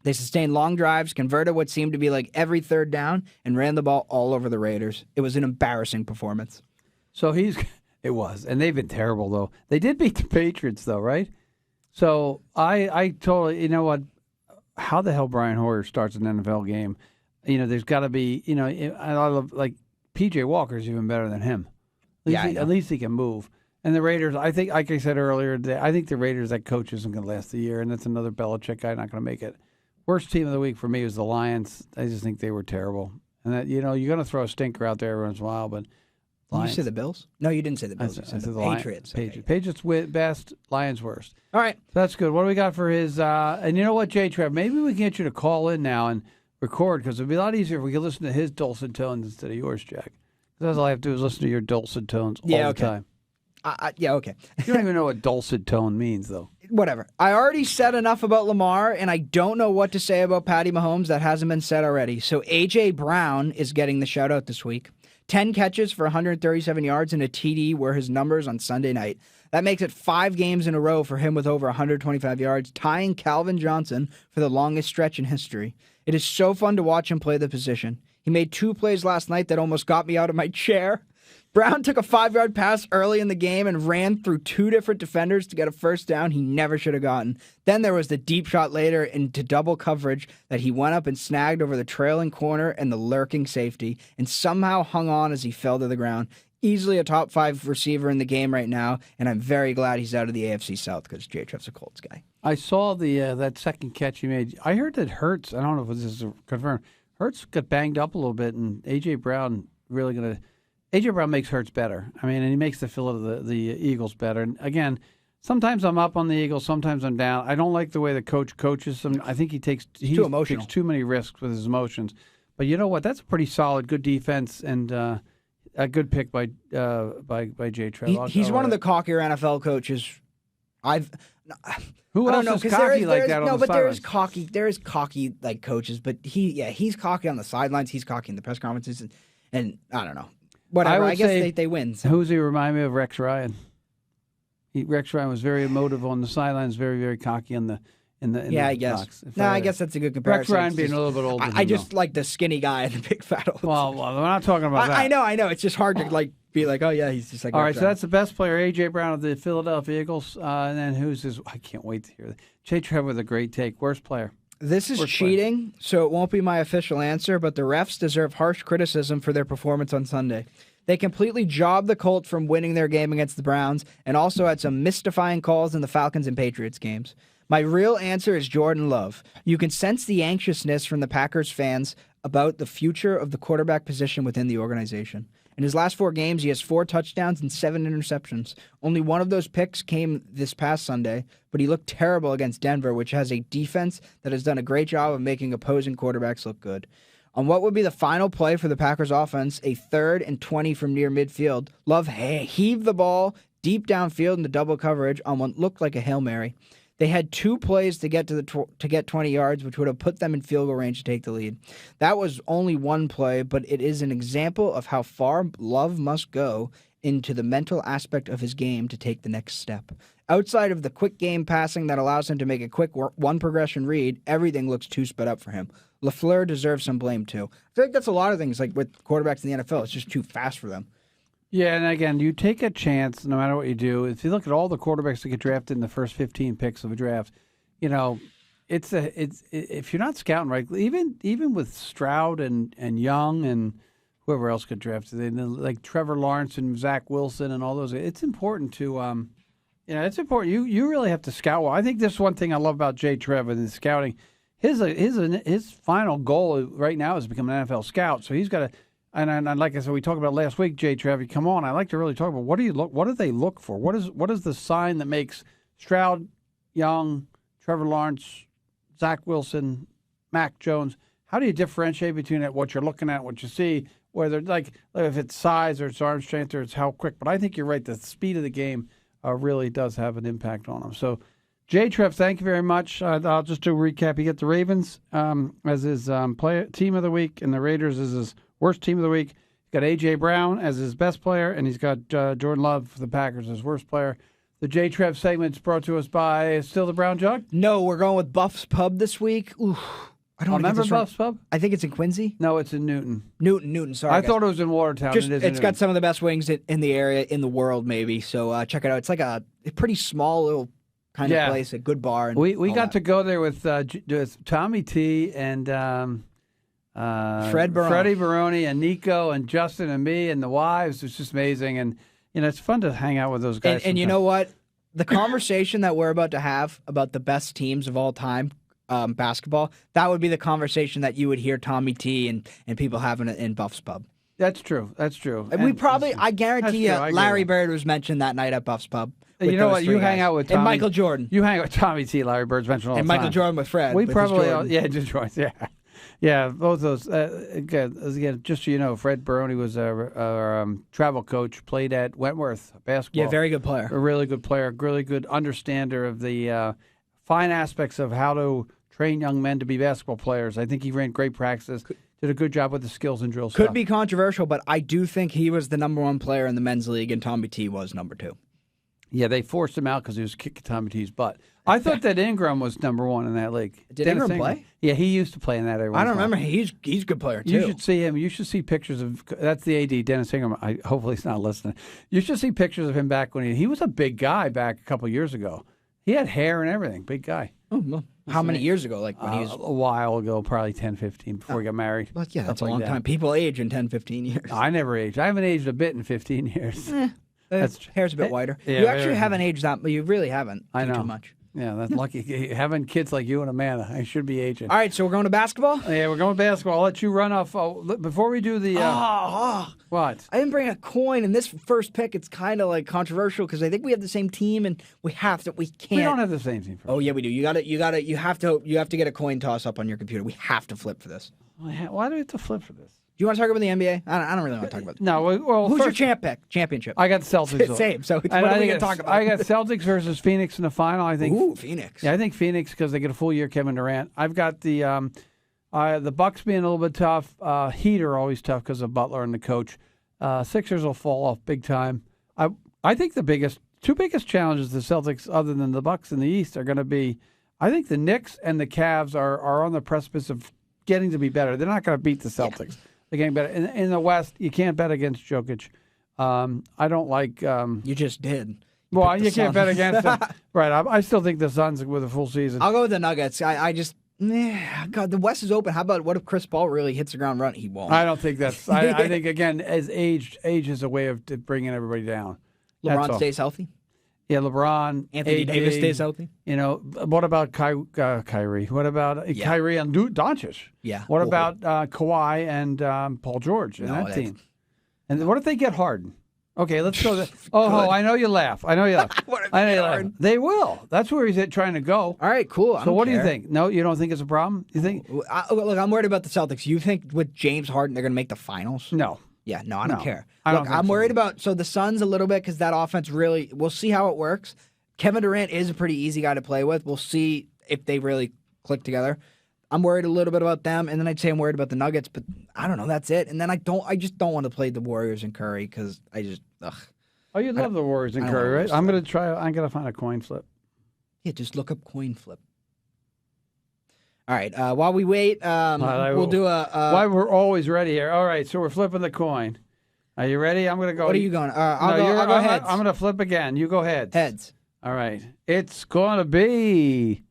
They sustained long drives, converted what seemed to be like every third down, and ran the ball all over the Raiders. It was an embarrassing performance. So it was, and they've been terrible though. They did beat the Patriots though, right? So I totally, you know what? How the hell Brian Hoyer starts an NFL game? You know, there's got to be, you know, I love like PJ Walker's even better than him. At least he can move. And the Raiders, I think, like I said earlier, I think the Raiders, that coach isn't going to last the year, and that's another Belichick guy not going to make it. Worst team of the week for me was the Lions. I just think they were terrible. And that, you know, you're going to throw a stinker out there every once in a while, but Lions. Did you say the Bills? No, you didn't say the Bills. I You said the Patriots. Okay. Patriots best, Lions worst. All right. That's good. What do we got for his? And you know what, Jay Trev? Maybe we can get you to call in now and record, because it would be a lot easier if we could listen to his dulcet tones instead of yours, Jack. That's all I have to do is listen to your dulcet tones all the time. Yeah, okay. You don't even know what dulcet tone means, though. Whatever. I already said enough about Lamar, and I don't know what to say about Patty Mahomes that hasn't been said already. So A.J. Brown is getting the shout-out this week. 10 catches for 137 yards and a TD were his numbers on Sunday night. That makes it 5 games in a row for him with over 125 yards, tying Calvin Johnson for the longest stretch in history. It is so fun to watch him play the position. He made 2 plays last night that almost got me out of my chair. Brown took a 5-yard pass early in the game and ran through 2 different defenders to get a first down he never should have gotten. Then there was the deep shot later into double coverage that he went up and snagged over the trailing corner and the lurking safety, and somehow hung on as he fell to the ground. Easily a top 5 receiver in the game right now, and I'm very glad he's out of the AFC South because J. Trev's a Colts guy. I saw the that second catch he made. I heard that Hurts, I don't know if this is confirmed, Hurts got banged up a little bit, and A.J. Brown really going to... A.J. Brown makes Hurts better. I mean, and he makes the feel of the Eagles better. And again, sometimes I'm up on the Eagles, sometimes I'm down. I don't like the way the coach coaches them. I think he takes too many risks with his emotions. But you know what? That's a pretty solid, good defense, and a good pick by Jay Trev. He's one of the cockier NFL coaches Who else is cocky like that on the sidelines? There is cocky like coaches, but he's cocky on the sidelines. He's cocky in the press conferences, and I don't know. Whatever. I guess they win. So. Who does he remind me of? Rex Ryan. Rex Ryan was very emotive on the sidelines, very, very cocky in the I guess. I guess that's a good comparison. Rex Ryan being a little bit older. I just like the skinny guy and the big fat old. Well, we're not talking about that. I know. It's just hard to be like, oh yeah, he's just like. All right, so that's the best player, A.J. Brown of the Philadelphia Eagles, and then who's his? I can't wait to hear that. Jay Trev with a great take. Worst player. This is cheating, so it won't be my official answer, but the refs deserve harsh criticism for their performance on Sunday. They completely jobbed the Colts from winning their game against the Browns and also had some mystifying calls in the Falcons and Patriots games. My real answer is Jordan Love. You can sense the anxiousness from the Packers fans about the future of the quarterback position within the organization. In his last 4 games, he has 4 touchdowns and 7 interceptions. Only one of those picks came this past Sunday, but he looked terrible against Denver, which has a defense that has done a great job of making opposing quarterbacks look good. On what would be the final play for the Packers offense, a 3rd and 20 from near midfield, Love heaved the ball deep downfield into double coverage on what looked like a Hail Mary. They had 2 plays to get to get 20 yards, which would have put them in field goal range to take the lead. That was only one play, but it is an example of how far Love must go into the mental aspect of his game to take the next step. Outside of the quick game passing that allows him to make a quick one progression read, everything looks too sped up for him. LaFleur deserves some blame too. I feel like that's a lot of things, like with quarterbacks in the NFL. It's just too fast for them. Yeah, and again, you take a chance no matter what you do. If you look at all the quarterbacks that get drafted in the first 15 picks of a draft, you know, it's if you're not scouting right, even with Stroud and Young and whoever else got drafted, like Trevor Lawrence and Zach Wilson and all those, it's important to it's important. You really have to scout well. I think this is one thing I love about Jay Trev and his scouting. His final goal right now is to become an NFL scout. So he's got to. And like I said, we talked about last week, Jay Trev. Come on, I like to really talk about what do they look for? What is the sign that makes Stroud, Young, Trevor Lawrence, Zach Wilson, Mac Jones? How do you differentiate between what you're looking at, what you see, whether like if it's size or it's arm strength or it's how quick? But I think you're right. The speed of the game really does have an impact on them. So Jay Trev, thank you very much. I'll just do a recap. You get the Ravens as his team of the week, and the Raiders as his worst team of the week. He's got A.J. Brown as his best player, and he's got Jordan Love for the Packers as worst player. The Jay Trev segment's brought to us by Still the Brown Jug. No, we're going with Buff's Pub this week. Ooh, I don't remember Buff's Pub. I think it's in Quincy. No, it's in Newton. Newton. Sorry, I thought it was in Watertown. It's got some of the best wings in the area, in the world, maybe. So check it out. It's like a pretty small little kind of place, a good bar. And we got to go there with Tommy T and Freddie Baroni and Nico and Justin and me and the wives. It's just amazing, and it's fun to hang out with those guys. And you know what? The conversation that we're about to have about the best teams of all time, basketball, that would be the conversation that you would hear Tommy T and people having in Buff's Pub. That's true. And we probably, I guarantee you, Larry Bird was mentioned that night at Buff's Pub. You know what? You hang out with Tommy. And Michael Jordan. You hang out with Tommy T. Larry Bird's mentioned all the time. And Michael Jordan with Fred. We probably, Detroit. Yeah, both those. Again, just so you know, Fred Baroni was our travel coach, played at Wentworth basketball. Yeah, very good player. A really good player, really good understander of the fine aspects of how to train young men to be basketball players. I think he ran great practices, did a good job with the skills and drill stuff. Could be controversial, but I do think he was the number one player in the men's league, and Tommy T was number 2. Yeah, they forced him out because he was kicking Tommy T's butt. I thought that Ingram was number 1 in that league. Did Ingram play? Yeah, he used to play in that every once I don't in a while. remember. He's a good player, too. You should see him. You should see pictures of – that's the AD, Dennis Ingram. Hopefully he's not listening. You should see pictures of him back when he was a big guy back a couple years ago. He had hair and everything, big guy. Oh, well, how many years ago? Like when he was a while ago, probably 10, 15, before he got married. Well, yeah, that's a long time. People age in 10, 15 years. I never aged. I haven't aged a bit in 15 years. Hair's a bit whiter. Yeah, you actually haven't aged that, but you really haven't. I know. Too much. Yeah, that's lucky. Having kids like you and Amanda, I should be aging. All right, so we're going to basketball? Yeah, we're going to basketball. I'll let you run off. Before we do the... what? I didn't bring a coin, and this first pick, it's kind of like controversial because I think we have the same team, and we can't. We don't have the same team. Oh, yeah, we do. You have to get a coin toss up on your computer. We have to flip for this. Why do we have to flip for this? Do you want to talk about the NBA? I don't really want to talk about it. No, well, who's your championship? I got the Celtics. Same. So what are we going to talk about? I got Celtics versus Phoenix in the final. I think. Ooh, Phoenix. Yeah, I think Phoenix because they get a full year Kevin Durant. I've got the Bucks being a little bit tough. Heat are always tough because of Butler and the coach. Sixers will fall off big time. I think the two biggest challenges the Celtics, other than the Bucks in the East, are going to be. I think the Knicks and the Cavs are on the precipice of getting to be better. They're not going to beat the Celtics. Yeah. They're getting better. In the West, you can't bet against Jokic. I don't like. You just did. Well, you can't bet against them. Right. I still think the Suns with a full season. I'll go with the Nuggets. God, the West is open. How about what if Chris Paul really hits the ground running? He won't. I don't think that's. I think again, as age is a way of bringing everybody down. LeBron stays healthy. Yeah, LeBron. Anthony Davis stays healthy. What about Kyrie? What about Kyrie and Doncic? Yeah. What about Kawhi and Paul George and that team? And what if they get Harden? Okay, let's go. I know you laugh. I know you laugh. They will. That's where he's trying to go. All right, cool. So what do you think? No, you don't think it's a problem? You think? Look, I'm worried about the Celtics. You think with James Harden they're going to make the finals? No. Yeah, no, I don't care. Look, I'm worried about the Suns a little bit because that offense really. We'll see how it works. Kevin Durant is a pretty easy guy to play with. We'll see if they really click together. I'm worried a little bit about them, and then I'd say I'm worried about the Nuggets, but I don't know. That's it. And then I just don't want to play the Warriors and Curry because ugh. Oh, you love the Warriors and Curry, right? I'm going to find a coin flip. Yeah, just look up coin flip. All right. While we wait, we'll do a. Why we're always ready here. All right, so we're flipping the coin. Are you ready? I'm going to go. What are you going? I'll go heads. I'm going to flip again. You go heads. Heads. All right. It's going to be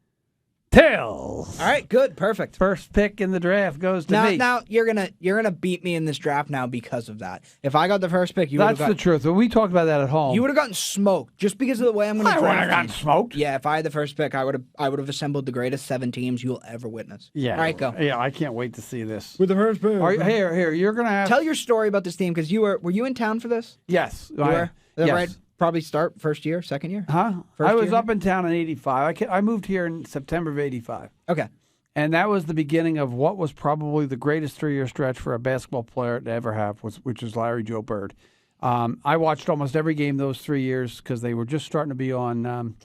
tails. All right. Good. Perfect. First pick in the draft goes to me. Now you're gonna beat me in this draft now because of that. If I got the first pick, that's the truth. We talked about that at home. You would have gotten smoked just because of the way I'm going to draft. I would have gotten smoked. Yeah. If I had the first pick, I would have assembled the greatest 7 teams you'll ever witness. Yeah. All right. Go. Yeah. I can't wait to see this with the first pick. Here. You're gonna have tell your story about this team because were you in town for this? Yes. You were. Yes. Right? Probably start first year, second year? Huh? I was up in town in 85. I moved here in September of 85. Okay. And that was the beginning of what was probably the greatest 3-year stretch for a basketball player to ever have, which is Larry Joe Bird. I watched almost every game those 3 years because they were just starting to be on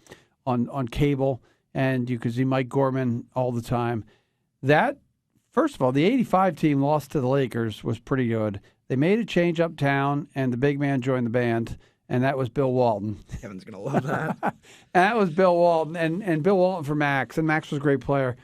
on cable, and you could see Mike Gorman all the time. That, first of all, the 85 team lost to the Lakers was pretty good. They made a change uptown, and the big man joined the band, and that was Bill Walton. Kevin's going to love that. And that was Bill Walton, and Bill Walton for Max, and Max was a great player.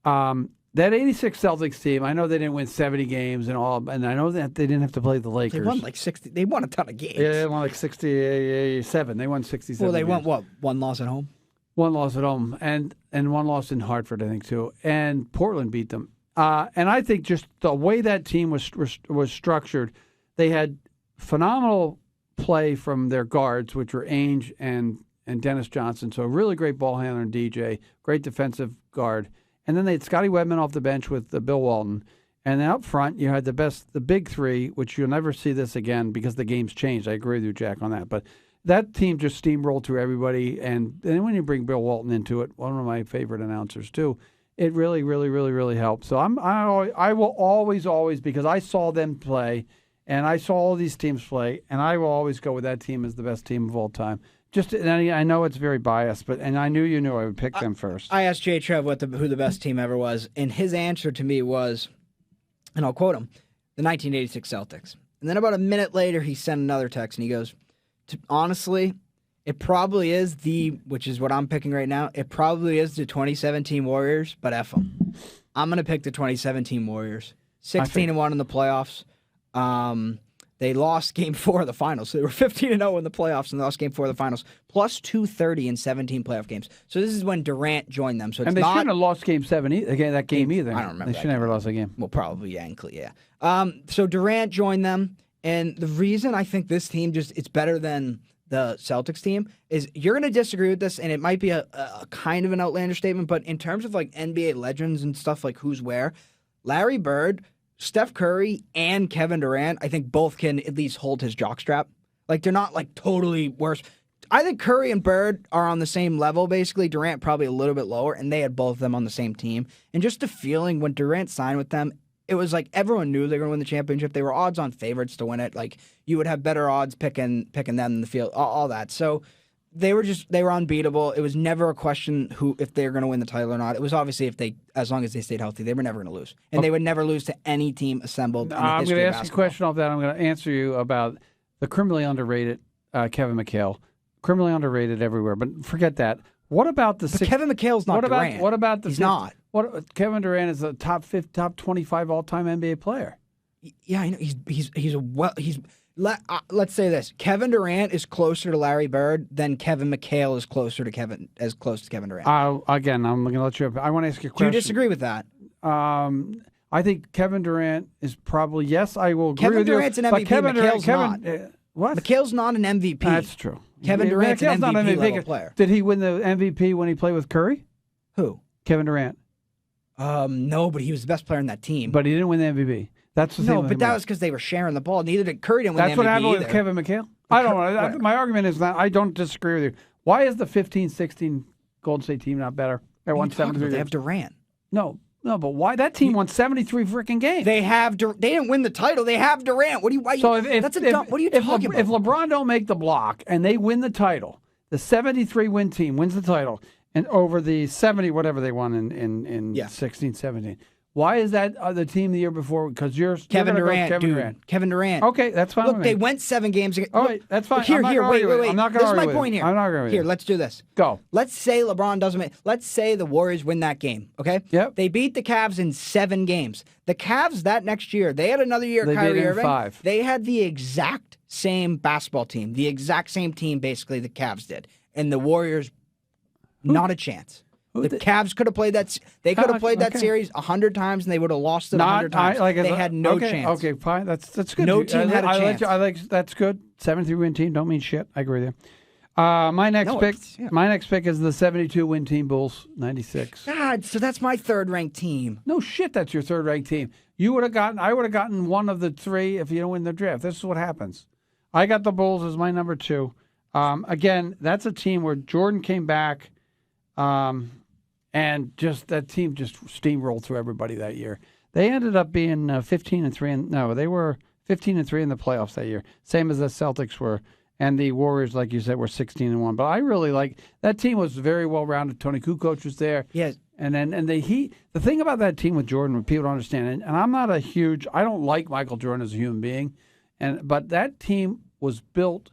That 86 Celtics team, I know they didn't win 70 games and all, and I know that they didn't have to play the Lakers. They won like 60. They won a ton of games. Yeah, they won like 67. They won 67. Well, they games. won, what, one loss at home? One loss at home, and one loss in Hartford, I think, too. And Portland beat them. And I think just the way that team was structured, they had phenomenal play from their guards, which were Ainge and Dennis Johnson. So a really great ball handler and DJ, great defensive guard. And then they had Scotty Webman off the bench with Bill Walton. And then up front, you had the big three, which you'll never see this again because the game's changed. I agree with you, Jack, on that. But that team just steamrolled through everybody. And then when you bring Bill Walton into it, one of my favorite announcers too, it really, really, really, really helps. So I will always, because I saw them play, and I saw all these teams play, and I will always go with that team as the best team of all time. And I know it's very biased, and I knew you knew I would pick them first. I asked Jay Trev who the best team ever was, and his answer to me was, and I'll quote him, the 1986 Celtics. And then about a minute later, he sent another text, and he goes, honestly, it probably is which is what I'm picking right now, it probably is the 2017 Warriors, but F them. I'm going to pick the 2017 Warriors. 16-1 in the playoffs. They lost Game 4 of the finals. So they were 15-0 in the playoffs and they lost Game 4 of the finals. Plus 230 in 17 playoff games. So this is when Durant joined them. So it's and they shouldn't have lost Game 7 either. That game either. I don't remember. They should never lost a game. Well, probably Yankley, yeah. So Durant joined them, and the reason I think this team it's better than the Celtics team is you're going to disagree with this, and it might be a kind of an outlandish statement, but in terms of like NBA legends and stuff like who's where, Larry Bird, Steph Curry, and Kevin Durant, I think both can at least hold his jockstrap. Like, they're not, like, totally worse. I think Curry and Bird are on the same level, basically. Durant probably a little bit lower, and they had both of them on the same team. And just the feeling when Durant signed with them, it was like everyone knew they were going to win the championship. They were odds-on favorites to win it. Like, you would have better odds picking them in the field, all that. So they were unbeatable. It was never a question if they were going to win the title or not. It was obviously as long as they stayed healthy, they were never going to lose. And they would never lose to any team assembled in the history of basketball. I'm going to ask you a question off that. I'm going to answer you about the criminally underrated Kevin McHale. Criminally underrated everywhere, but forget that. What about the Kevin McHale's not Durant. What about the He's not. Kevin Durant is a top 25 all-time NBA player. Yeah, I know. Let's say this: Kevin Durant is closer to Larry Bird than Kevin McHale is close to Kevin Durant. Again, I'm going to let you. I want to ask you a question. Do you disagree with that? I think Kevin Durant is probably yes. I will agree Kevin with Durant's you. an MVP. McHale's not. What? McHale's not an MVP. That's true. Kevin Durant's an MVP level player. Did he win the MVP when he played with Curry? Who? Kevin Durant. No, but he was the best player in that team. But he didn't win the MVP. That's the no, but that was because they were sharing the ball. Neither did Curry. Didn't win the MVP. That's what happened either. with Kevin McHale. I don't know. My argument is that I don't disagree with you. Why is the 15-16 Golden State team not better? They won 73. They have Durant. No, but why? That team won 73 freaking games. They didn't win the title. They have Durant. What are you? What are you talking about? If LeBron don't make the block and they win the title, the 73 win team wins the title, and over the 70 whatever they won in 16, 17. Why is that the team the year before? Because Kevin Durant. Kevin Durant. Okay, that's fine. Look, they went 7 games. All right, that's fine. Wait. I'm not going to argue. This is my point here. I'm not arguing with Here, you. let's do this. Go. Let's say LeBron doesn't make. Let's say the Warriors win that game. Okay. Yep. They beat the Cavs in 7 games. The Cavs that next year, they had another year. They Kyrie beat Irving. 5. They had the exact same basketball team, the exact same team, basically the Cavs did, and the Warriors, not a chance. The Cavs could have played that. They could have played that series 100 times, and they would have lost it 100 times. They had no chance. Okay, fine. That's good. No team had a chance. That's good. 73-win team. Don't mean shit. I agree with you. My next pick is the 72-win team, Bulls, 96. God, so that's my third-ranked team. No shit, that's your third-ranked team. I would have gotten one of the 3 if you don't win the draft. This is what happens. I got the Bulls as my number 2. Again, that's a team where Jordan came back. And just that team just steamrolled through everybody that year. They ended up being 15-3. No, they were 15-3 in the playoffs that year, same as the Celtics were. and the Warriors, like you said, were 16-1. But I really like that team. Was very well rounded. Tony Kukoc was there. Yes. And then the thing about that team with Jordan, what people don't understand, and I'm not I don't like Michael Jordan as a human being, but that team was built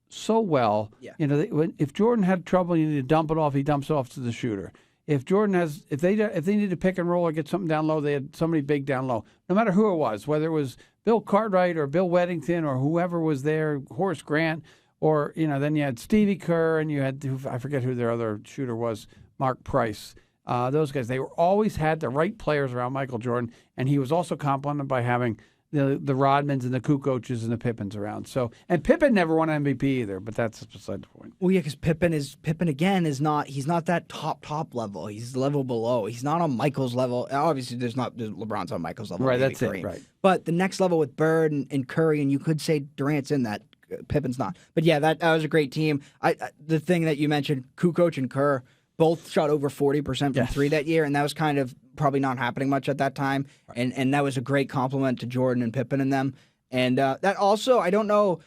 so well. Yeah. If Jordan had trouble, you need to dump it off. He dumps it off to the shooter. If they need to pick and roll or get something down low, they had somebody big down low. No matter who it was, whether it was Bill Cartwright or Bill Weddington or whoever was there, Horace Grant, or then you had Stevie Kerr and you had I forget who their other shooter was, Mark Price. Those guys, they always had the right players around Michael Jordan, and he was also complemented by having the Rodmans and the Kukocs and the Pippins around. And Pippen never won MVP either, but that's beside the point. Well, yeah, because Pippen again is not. He's not that top level. He's the level below. He's not on Michael's level. Obviously, there's LeBron's on Michael's level. Right, maybe that's Kareem. it. Right. But the next level with Bird and Curry, and you could say Durant's in that. Pippen's not. But yeah, that was a great team. The thing that you mentioned, Kukoc and Kerr both shot over 40% from three that year, and that was kind of probably not happening much at that time. Right. And that was a great compliment to Jordan and Pippen and them. And that also, I don't know,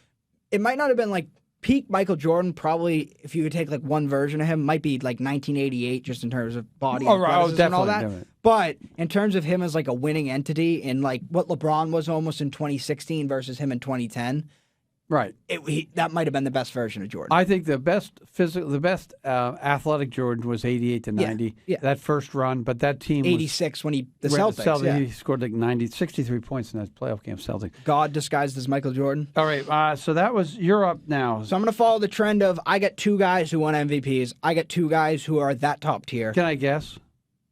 it might not have been like peak Michael Jordan. Probably, if you could take like one version of him, might be like 1988, just in terms of body and all that. Definitely. But in terms of him as like a winning entity and like what LeBron was almost in 2016 versus him in 2010. Right. That might have been the best version of Jordan. I think the best athletic Jordan was 88 to 90. Yeah. That first run, but that team 86 when the Celtics. He scored like 63 points in that playoff game. Celtics. God disguised as Michael Jordan. All right. So that was you're up now. So I'm going to follow the trend of I got two guys who won MVPs. I got two guys who are that top tier. Can I guess?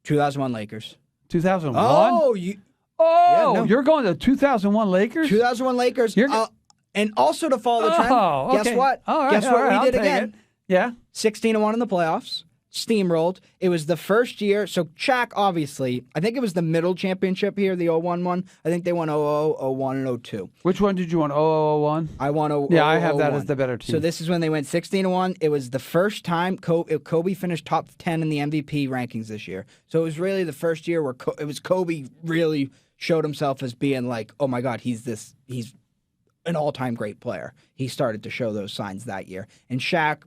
2001 Lakers. 2001. Oh, you're going to 2001 Lakers. 2001 Lakers. And also to follow the trend, okay. Guess what? All right, guess what I'll we did take again? It. Yeah. 16-1 in the playoffs. Steamrolled. It was the first year. So Shaq, obviously, I think it was the middle championship here, the 01 one. I think they won 00, 01, and 02. Which one did you want? 0001? I won 00. Yeah, I have that as the better team. So this is when they went 16-1. It was the first time Kobe finished top 10 in the MVP rankings this year. So it was really the first year where Kobe really showed himself as being like, oh my God, he's an all-time great player. He started to show those signs that year. And Shaq,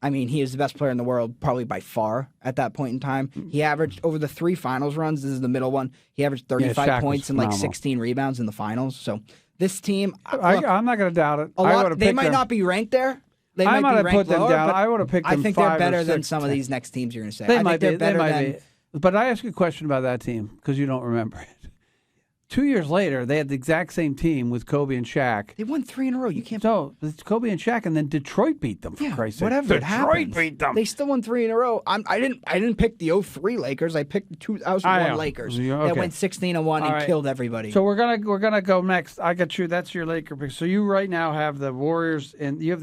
I mean, he is the best player in the world probably by far at that point in time. He averaged over the three finals runs, this is the middle one, he averaged 35 points and like 16 rebounds in the finals. So this team... I'm not going to doubt it. They might not be ranked there. They I might have be put them lower, down. But I would have picked them I think 5 they're better or 6, than some 10. of these next teams you're going to say. They I might think be. they're better than... But I ask you a question about that team because you don't remember it. 2 years later, they had the exact same team with Kobe and Shaq. They won 3 in a row. You can't. So it's Kobe and Shaq, and then Detroit beat them. For Christ's sake, whatever. Detroit beat them. They still won 3 in a row. I didn't pick the 03 Lakers. I picked the 2001 Lakers that went 16-1 and killed everybody. So we're gonna go next. I got you. That's your Laker pick. So you right now have the Warriors, and you have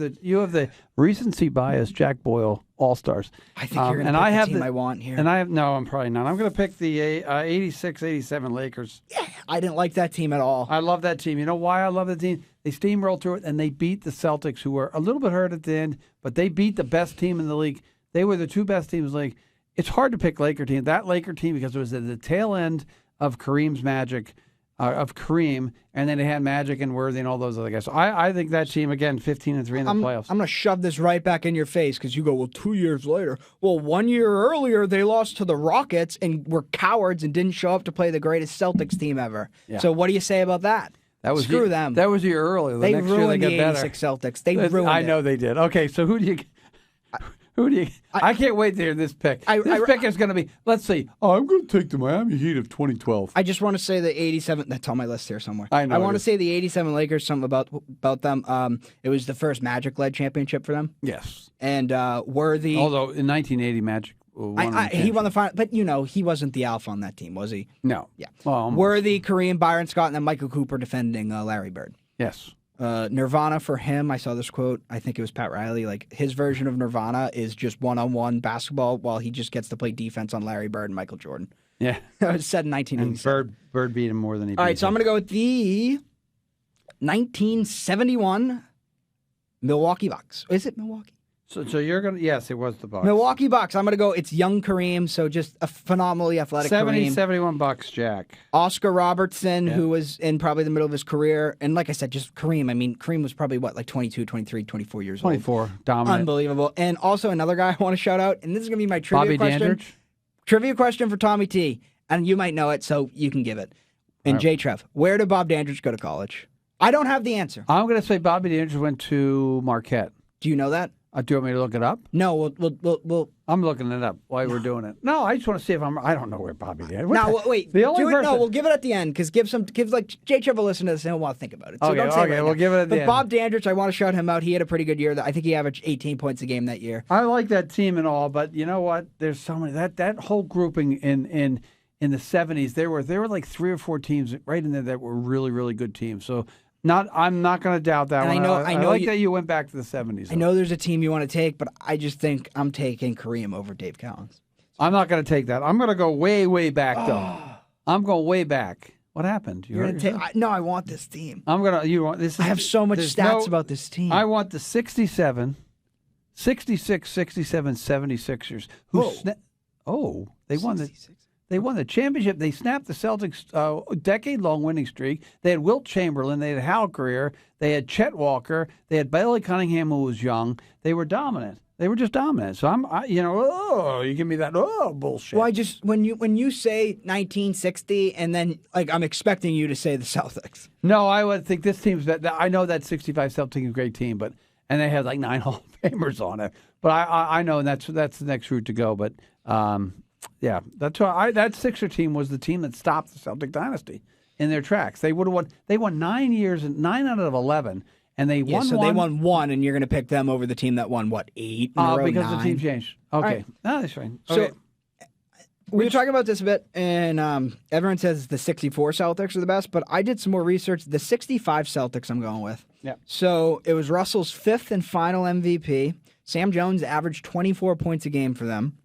the recency bias Jack Boyle All-Stars. I think you're going to pick the team I want here. And I'm probably not. I'm going to pick the 86-87 Lakers. Yeah, I didn't like that team at all. I love that team. You know why I love that team? They steamrolled through it, and they beat the Celtics, who were a little bit hurt at the end, but they beat the best team in the league. They were the two best teams in the league. It's hard to pick Laker team. That Laker team, because it was at the tail end of Kareem's magic, of Kareem, and then they had Magic and Worthy and all those other guys. So I think that team, again, 15-3 in the playoffs. I'm going to shove this right back in your face because you go, well, 2 years later. Well, 1 year earlier, they lost to the Rockets and were cowards and didn't show up to play the greatest Celtics team ever. Yeah. So what do you say about that? Screw them. That was a year earlier. They ruined the 86 Celtics. They ruined it. I know they did. Okay, so who do you... I can't wait to hear this pick. This pick is going to be, let's see, I'm going to take the Miami Heat of 2012. I just want to say the 87, that's on my list here somewhere. I know. I want to say the 87 Lakers, something about them. It was the first Magic-led championship for them. Yes. And Worthy. Although in 1980, Magic won he won the final, but he wasn't the alpha on that team, was he? No. Yeah. Well, Worthy, Kareem, Byron Scott, and then Michael Cooper defending Larry Bird. Yes. Nirvana for him, I saw this quote, I think it was Pat Riley, like his version of Nirvana is just one-on-one basketball while he just gets to play defense on Larry Bird and Michael Jordan. Yeah. It was said in 1987. And Bird beat him more than he beat him. All right, so I'm going to go with the 1971 Milwaukee Bucks. Is it Milwaukee? So you're gonna yes, it was the Bucks. Milwaukee Bucks. I'm gonna go. It's young Kareem, so just a phenomenally athletic 70, Kareem. 71 bucks, Jack. Oscar Robertson, who was in probably the middle of his career, and like I said, just Kareem. I mean, Kareem was probably like 22, 23, 24 years 24, old. dominant. Unbelievable. And also another guy I want to shout out, and this is gonna be my trivia Bobby question. Dandridge. Trivia question for Tommy T, and you might know it, so you can give it. And J. Trev, where did Bob Dandridge go to college? I don't have the answer. I'm gonna say Bobby Dandridge went to Marquette. Do you know that? Do you want me to look it up? No, we'll I'm looking it up while we're doing it. No, I just want to see if I don't know where Bobby Dandridge. No, wait. The only person. No, we'll give it at the end because give like Jay Trevor listen to this and he'll want to think about it. So Okay, don't say it right we'll now. give it at the But end. Bob Dandridge, I want to shout him out. He had a pretty good year. I think he averaged 18 points a game that year. I like that team and all, but you know what? There's so many that whole grouping in the 70s. There were like 3 or 4 teams right in there that were really really good teams. So. I'm not going to doubt that And one. I know like that you went back to the 70s. I know there's a team you want to take, but I just think I'm taking Kareem over Dave Cowens. I'm not going to take that. I'm going to go way, way back, though. I'm going way back. What happened? You're going to take? No, I want this team. I'm going to. You want this? I have so much stats about this team. I want the 67, 66, 67, 76ers. They won the. They won the championship. They snapped the Celtics' decade-long winning streak. They had Wilt Chamberlain. They had Hal Greer. They had Chet Walker. They had Bailey Cunningham, who was young. They were dominant. They were just dominant. So you give me that bullshit. Well, when you say 1960, and then I'm expecting you to say the Celtics. No, I would think this team's better. I know that 65 Celtics is a great team, and they had like 9 Hall of Famers on it. But I know, and that's the next route to go. But yeah, that's why that Sixer team was the team that stopped the Celtic dynasty in their tracks. They would have won. They won 9 years, 9 out of 11, and they won. So one. they won 1, and you're going to pick them over the team that won 8 in a row? Because 9? the team changed. Okay, right. No, that's fine. Okay. So we were talking about this a bit, and everyone says the 64 Celtics are the best, but I did some more research. The 65 Celtics I'm going with. Yeah. So it was Russell's 5th and final MVP. Sam Jones averaged 24 points a game for them.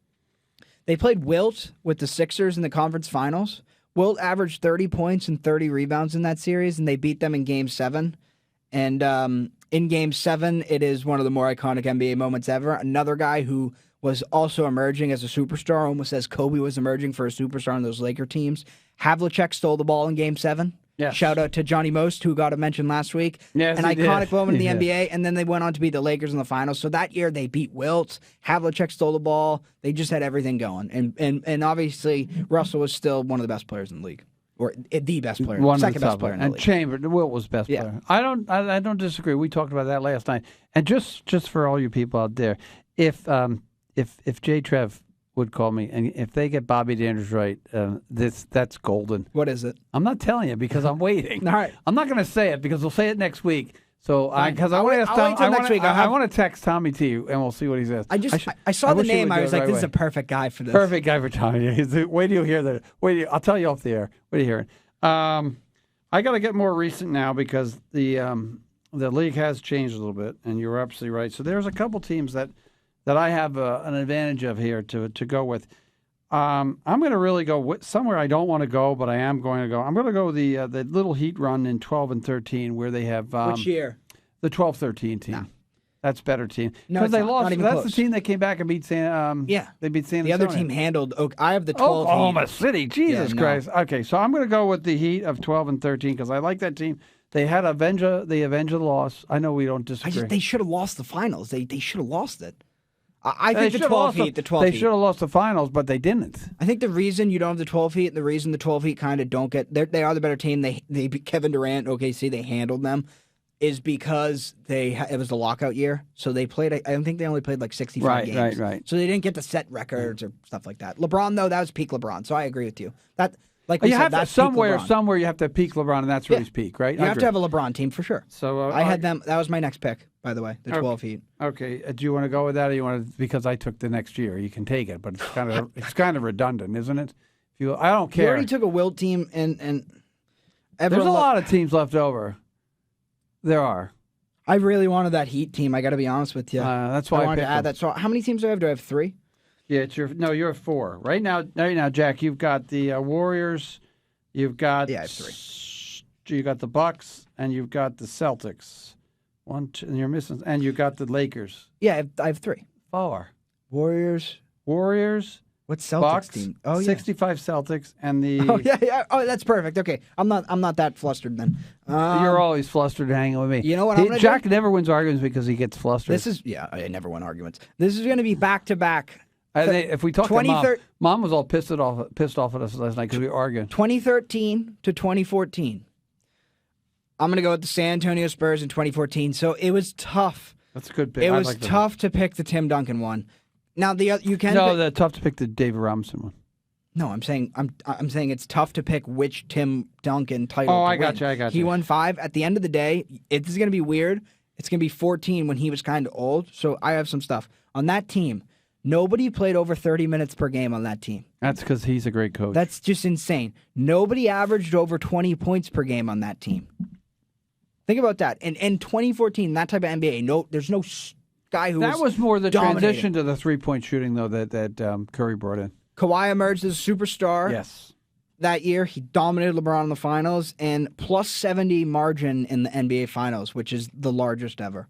They played Wilt with the Sixers in the conference finals. Wilt averaged 30 points and 30 rebounds in that series, and they beat them in Game 7. And in Game 7, it is one of the more iconic NBA moments ever. Another guy who was also emerging as a superstar, almost as Kobe was emerging for a superstar on those Laker teams. Havlicek stole the ball in Game 7. Yes. Shout out to Johnny Most, who got a mention last week. Yes, An he iconic did. moment in the He did. NBA, and then they went on to beat the Lakers in the finals. So that year they beat Wilt. Havlicek stole the ball. They just had everything going. And obviously Russell was still one of the best players in the league. Or the best player. Second best player in the league. And Wilt was best player. I don't disagree. We talked about that last night. And just for all you people out there, if J. Trev would call me, and if they get Bobby Dandridge right, that's golden. What is it? I'm not telling you because I'm waiting. All right. I'm not going to say it because we'll say it next week. So because I I'll want to wait- ask I'll wait till next week. I want to text Tommy T and we'll see what he says. I saw the wish he name. would I do was it like, right this is away. a perfect guy for this. Perfect guy for Tommy. Wait till you hear that. I'll tell you off the air. What are you hearing? I got to get more recent now because the league has changed a little bit, and you're absolutely right. So there's a couple teams that I have an advantage of here to go with. I'm going to really go somewhere I don't want to go, but I am going to go. I'm going to go the little Heat run in 12 and 13 where they have Which year? the 12-13 team. No. That's better team No, because it's they not. lost. Not even That's close. the team that came back and beat San. Yeah. They beat San The other Antonio. team handled. I have the 12. Oklahoma Heat. City, Jesus Yeah, no. Christ. Okay, so I'm going to go with the Heat of 12 and 13 because I like that team. They had the Avenger loss. I know we don't disagree. They should have lost the finals. They should have lost it. I They think the should have 12 lost Heat. The 12 They Heat. should have lost the finals, but they didn't. I think the reason you don't have the 12 Heat, and the reason the 12 Heat kind of don't get, they are the better team. They beat Kevin Durant, OKC, they handled them, is because it was the lockout year. So they played, I don't think they only played like 65 games. Right. So they didn't get to set records or stuff like that. LeBron, though, that was peak LeBron. So I agree with you. That, like we You said, have to that's peak somewhere LeBron. you have to peak LeBron, and that's where Yeah. he's peak, right? You have to have a LeBron team for sure. So I had them. That was my next pick, by the way, the 12 Heat. Okay, do you want to go with that, or you want to? Because I took the next year, you can take it, but it's kind of redundant, isn't it? I don't You care. already took a Wilt team, and There's everyone a lot of teams left over. There are. I really wanted that Heat team. I got to be honest with you. That's why I wanted picked to add them. that. So how many teams do I have? Do I have 3? Yeah, you're 4 right now. Jack, you've got the Warriors, you've got Yeah, I have 3. You got the Bucks, and you've got the Celtics. One, two, and you're missing, and you got the Lakers. Yeah, I have 3. 4. Warriors. What Celtics Bucks, team? Oh, yeah. 65 Celtics, and the. Oh, yeah. Oh, that's perfect. Okay, I'm not that flustered then. You're always flustered hanging with me. You know what I'm gonna Jack do? never wins arguments because he gets flustered. I never win arguments. This is going to be back-to-back. If we talk to 2013 Mom was all pissed off at us last night because we were arguing. 2013 to 2014. I'm going to go with the San Antonio Spurs in 2014. So it was tough. That's a good pick. It was tough to pick the Tim Duncan one. Now you can tough to pick the David Robinson one. No, I'm saying it's tough to pick which Tim Duncan title. Oh, to I got win. you. He won 5. At the end of the day, this is going to be weird. It's going to be 14 when he was kind of old. So I have some stuff on that team. Nobody played over 30 minutes per game on that team. That's because he's a great coach. That's just insane. Nobody averaged over 20 points per game on that team. Think about that. And in 2014, that type of NBA, there's no guy who was more the dominating. transition to the 3-point shooting, though, that Curry brought in. Kawhi emerged as a superstar. Yes. That year, he dominated LeBron in the finals and plus 70 margin in the NBA finals, which is the largest ever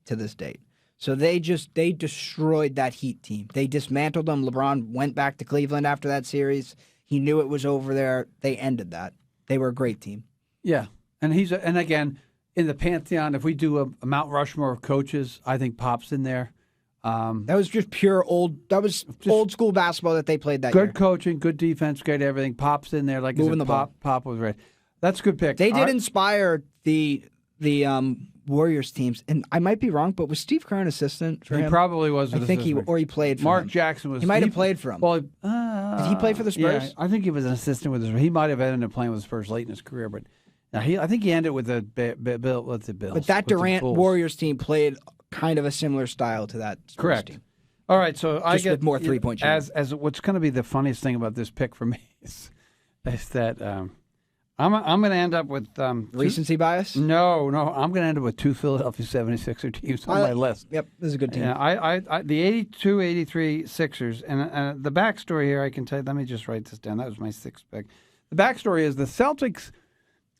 to this date. So they destroyed that Heat team. They dismantled them. LeBron went back to Cleveland after that series. He knew it was over there. They ended that. They were a great team. Yeah. And and again, in the pantheon, if we do a Mount Rushmore of coaches, I think Pop's in there. That was just pure old school basketball that they played that year. Good coaching, good defense, great everything. Pop's in there. Like Moving the ball. Pop was right. That's a good pick. They did inspire the Warriors teams, and I might be wrong, but was Steve Kerr an assistant for He him? probably was. I think he played for Mark him. Jackson was. He might have played for him. Well, did he play for the Spurs? Yeah, I think he was an assistant with the Spurs. He might have ended up playing with the Spurs late in his career, but I think he ended with the Bill. Let's say Bills. But that Durant Warriors team played kind of a similar style to that Spurs Correct. team. All right, so I get with more 3-point shooting. As what's going to be the funniest thing about this pick for me is that I'm going to end up with recency bias. No, I'm going to end up with 2 Philadelphia 76er teams on my list. Yep, this is a good team. Yeah, I the 82-83 Sixers, and the backstory here I can tell you. Let me just write this down. That was my 6th pick. The backstory is the Celtics.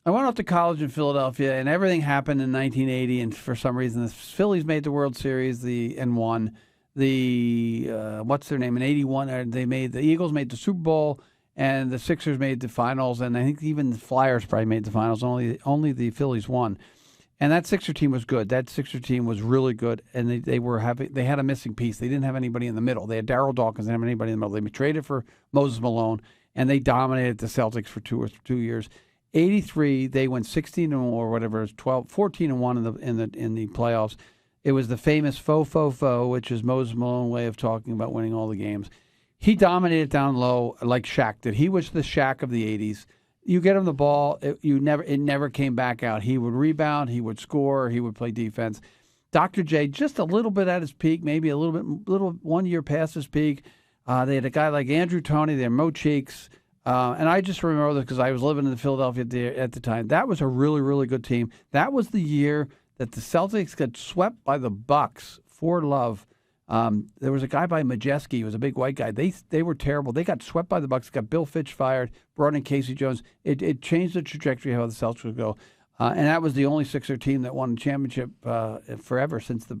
I went off to college in Philadelphia, and everything happened in 1980. And for some reason, the Phillies made the World Series and won. What's their name in '81? The Eagles made the Super Bowl, and the Sixers made the finals, and I think even the Flyers probably made the finals. Only the Phillies won, and that Sixer team was good. That Sixer team was really good, and they had a missing piece. They didn't have anybody in the middle. They had Darryl Dawkins. They didn't have anybody in the middle. They traded for Moses Malone, and they dominated the Celtics for 2 years. 83, they went 16 or whatever, 14-1 in the playoffs. It was the famous faux, which is Moses Malone's way of talking about winning all the games. He dominated down low like Shaq did. He was the Shaq of the 80s. You get him the ball, it never came back out. He would rebound, he would score, he would play defense. Dr. J, just a little bit at his peak, maybe a little 1 year past his peak. They had a guy like Andrew Toney, they had Mo Cheeks. And I just remember this because I was living in Philadelphia at the time. That was a really, really good team. That was the year that the Celtics got swept by the Bucks. For love. There was a guy by Majeski. He was a big white guy. They were terrible. They got swept by the Bucks. Got Bill Fitch fired. Brought in Casey Jones. It changed the trajectory of how the Celtics would go. And that was the only Sixer team that won a championship forever since the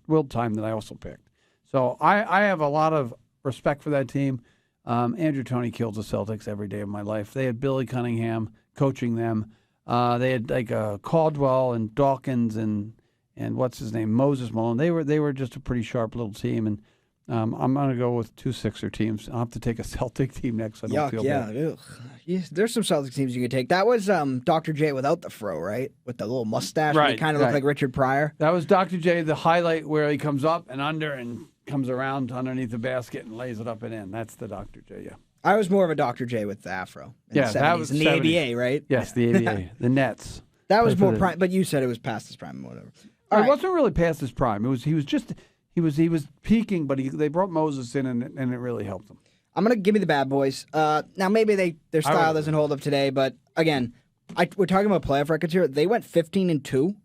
Wilt time that I also picked. So I have a lot of respect for that team. Andrew Toney kills the Celtics every day of my life. They had Billy Cunningham coaching them. They had Caldwell and Dawkins and what's his name, Moses Malone. They were just a pretty sharp little team. And I'm going to go with 2 Sixer teams. I'll have to take a Celtic team next. So I don't feel bad. Ugh. Yes, there's some Celtic teams you could take. That was Dr. J without the fro, right? With the little mustache. Right. He kind of looked like Richard Pryor. That was Dr. J, the highlight where he comes up and under and comes around underneath the basket and lays it up and in. That's the Dr. J, yeah. I was more of a Dr. J with the afro. In the 70s. That was in the 70s. ABA, right? Yes, the ABA, the Nets. That was more prime, but you said it was past his prime, whatever. It wasn't really past his prime. He was peaking, but they brought Moses in and it really helped him. I'm gonna give me the bad boys. Now maybe their style doesn't hold up today, but again, we're talking about playoff records here. They went 15-2.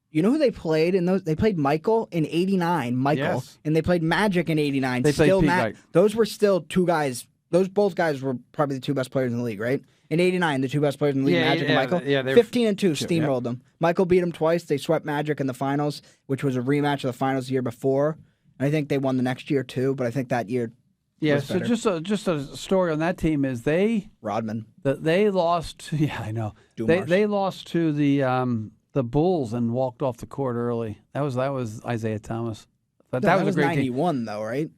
You know who they played in those? They played Michael in '89, Yes. and they played Magic in '89. They played Pete Wright. Those were still two guys those both guys were probably the two best players in the league, right? In '89, the two best players in the league, Magic and Michael. Yeah, 15-2, steamrolled them. Michael beat them twice. They swept Magic in the finals, which was a rematch of the finals the year before. And I think they won the next year too, but I think that year. Yeah, so just a story on that team is they lost. Yeah, I know. They lost to the Bulls and walked off the court early. That was Isaiah Thomas. But that was a great 91 team. though, right?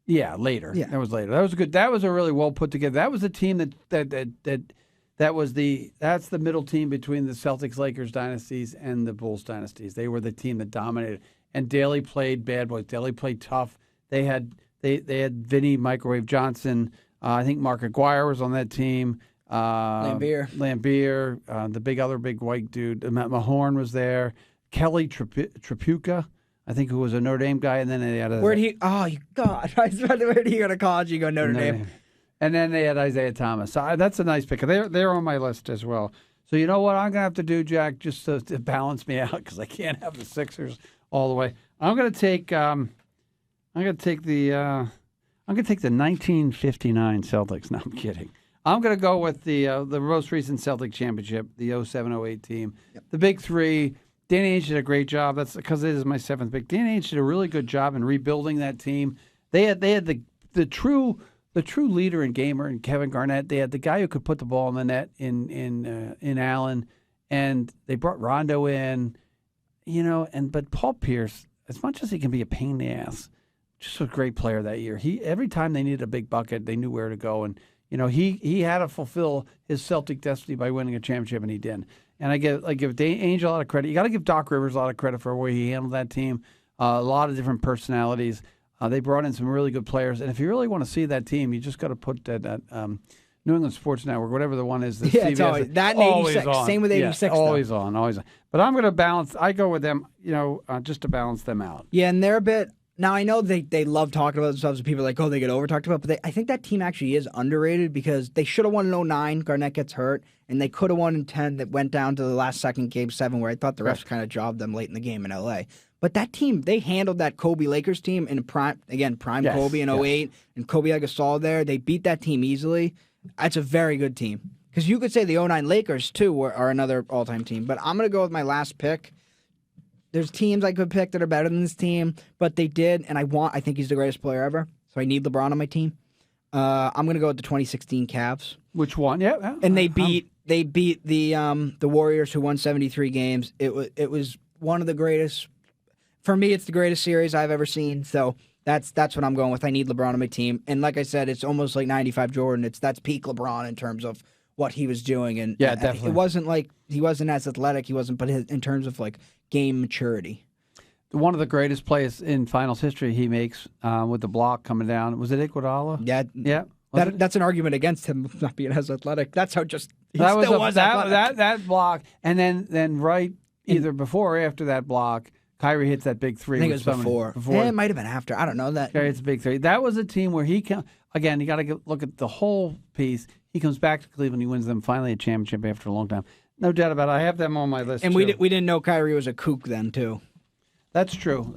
Yeah, later. Yeah. That was later. That was good. That was a really well put together. That was a team that's the middle team between the Celtics Lakers dynasties and the Bulls dynasties. They were the team that dominated. And Daly played bad boys. Daly played tough. They had Vinny Microwave Johnson. I think Mark Aguirre was on that team. Lambeer, the other big white dude. Matt Mahorn was there. Kelly Tripucka, I think, who was a Notre Dame guy, and then they had where'd he? Oh, God! I was about to, where'd he go to college? You go Notre Dame. And then they had Isaiah Thomas. So that's a nice pick. They're on my list as well. So you know what I'm gonna have to do, Jack, just to balance me out because I can't have the Sixers all the way. I'm gonna take the 1959 Celtics. No, I'm kidding. I'm going to go with the most recent Celtic championship, the 07-08 team. Yep. The big three. Danny Ainge did a great job. That's because it is my seventh pick. Danny Ainge did a really good job in rebuilding that team. They had the true leader and gamer in Kevin Garnett. They had the guy who could put the ball in the net in Allen, and they brought Rondo in. But Paul Pierce, as much as he can be a pain in the ass, just a great player that year. Every time they needed a big bucket, they knew where to go, and he had to fulfill his Celtic destiny by winning a championship, and he did. And I give Ainge a lot of credit. You got to give Doc Rivers a lot of credit for the way he handled that team. A lot of different personalities. They brought in some really good players, and if you really want to see that team, you just got to put that New England Sports Network, whatever the one is. The yeah, CBS, it's always, that in 86. On. Same with 86. Yeah, always on. But I'm going to balance. I go with them, just to balance them out. Yeah, and they're a bit. Now, I know they love talking about themselves, and people are like, oh, they get over-talked about, but I think that team actually is underrated because they should have won in 09, Garnett gets hurt, and they could have won in 10 that went down to the last second, Game 7, where I thought the refs kind of jobbed them late in the game in L.A. But that team, they handled that Kobe Lakers team in prime Kobe in 08, and Kobe Gasol there. They beat that team easily. That's a very good team. Because you could say the 09 Lakers, too, are another all-time team. But I'm going to go with my last pick. There's teams I could pick that are better than this team, but they did, and I think he's the greatest player ever, so I need LeBron on my team. I'm going to go with the 2016 Cavs. Which one? Yeah. And they beat the Warriors, who won 73 games. It was one of the greatest. For me, it's the greatest series I've ever seen, so that's what I'm going with. I need LeBron on my team. And like I said, it's almost like 95 Jordan. That's peak LeBron in terms of what he was doing. And yeah, definitely. It wasn't like he wasn't as athletic. But in terms of like game maturity. One of the greatest plays in finals history he makes with the block coming down. Was it Iguodala? Yeah. That's an argument against him not being as athletic. That's how that block. And then right either before or after that block, Kyrie hits that big three. I think it was before. It might have been after. I don't know that. Kyrie hits a big three. That was a team where you got to look at the whole piece. He comes back to Cleveland. He wins them finally a championship after a long time. No doubt about it. I have them on my list. And we didn't know Kyrie was a kook then too. That's true.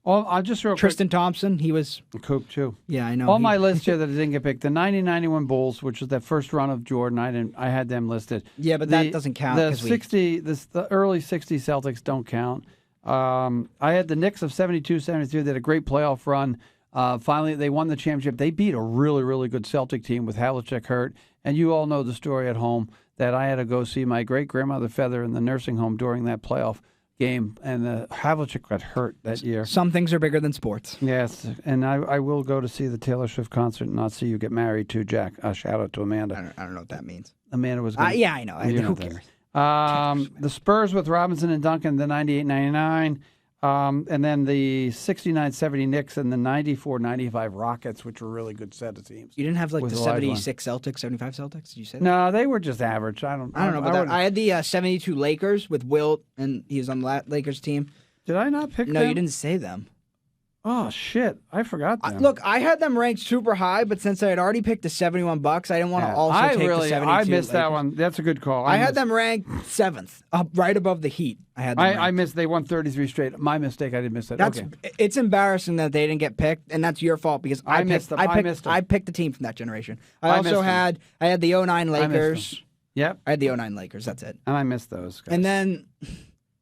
I'll just real Tristan Thompson, he was a kook too. Yeah, I know. On my list here that I didn't get picked, the 1991 Bulls, which was that first run of Jordan. I had them listed. Yeah, but that doesn't count. The early '60s Celtics don't count. I had the Knicks of 72-73. They had a great playoff run. Finally, they won the championship. They beat a really, really good Celtic team with Havlicek hurt. And you all know the story at home that I had to go see my great-grandmother Feather in the nursing home during that playoff game. And Havlicek got hurt that year. Some things are bigger than sports. Yes. And I will go to see the Taylor Swift concert and not see you get married too, Jack. Shout out to Amanda. I don't know what that means. Amanda was yeah, I know. Who cares? The Spurs with Robinson and Duncan, the 98-99, and then the 69-70 Knicks and the 94-95 Rockets, which were a really good set of teams. You didn't have like the 76 Celtics, 75 Celtics? Did you say that? No, they were just average. I don't know about that. I had the 72 Lakers with Wilt, and he was on the Lakers team. Did I not pick them? No, you didn't say them. Oh, shit. I forgot them. Look, I had them ranked super high, but since I had already picked the $71, I didn't want to also take the 72. I missed that one. That's a good call. I had them ranked 7th, right above the Heat. I had them I missed. They won 33 straight. My mistake. I didn't miss that. It's embarrassing that they didn't get picked, and that's your fault because I missed them. I picked the team from that generation. I had the 09 Lakers. Yep. I had the 09 Lakers. That's it. And I missed those guys. And then,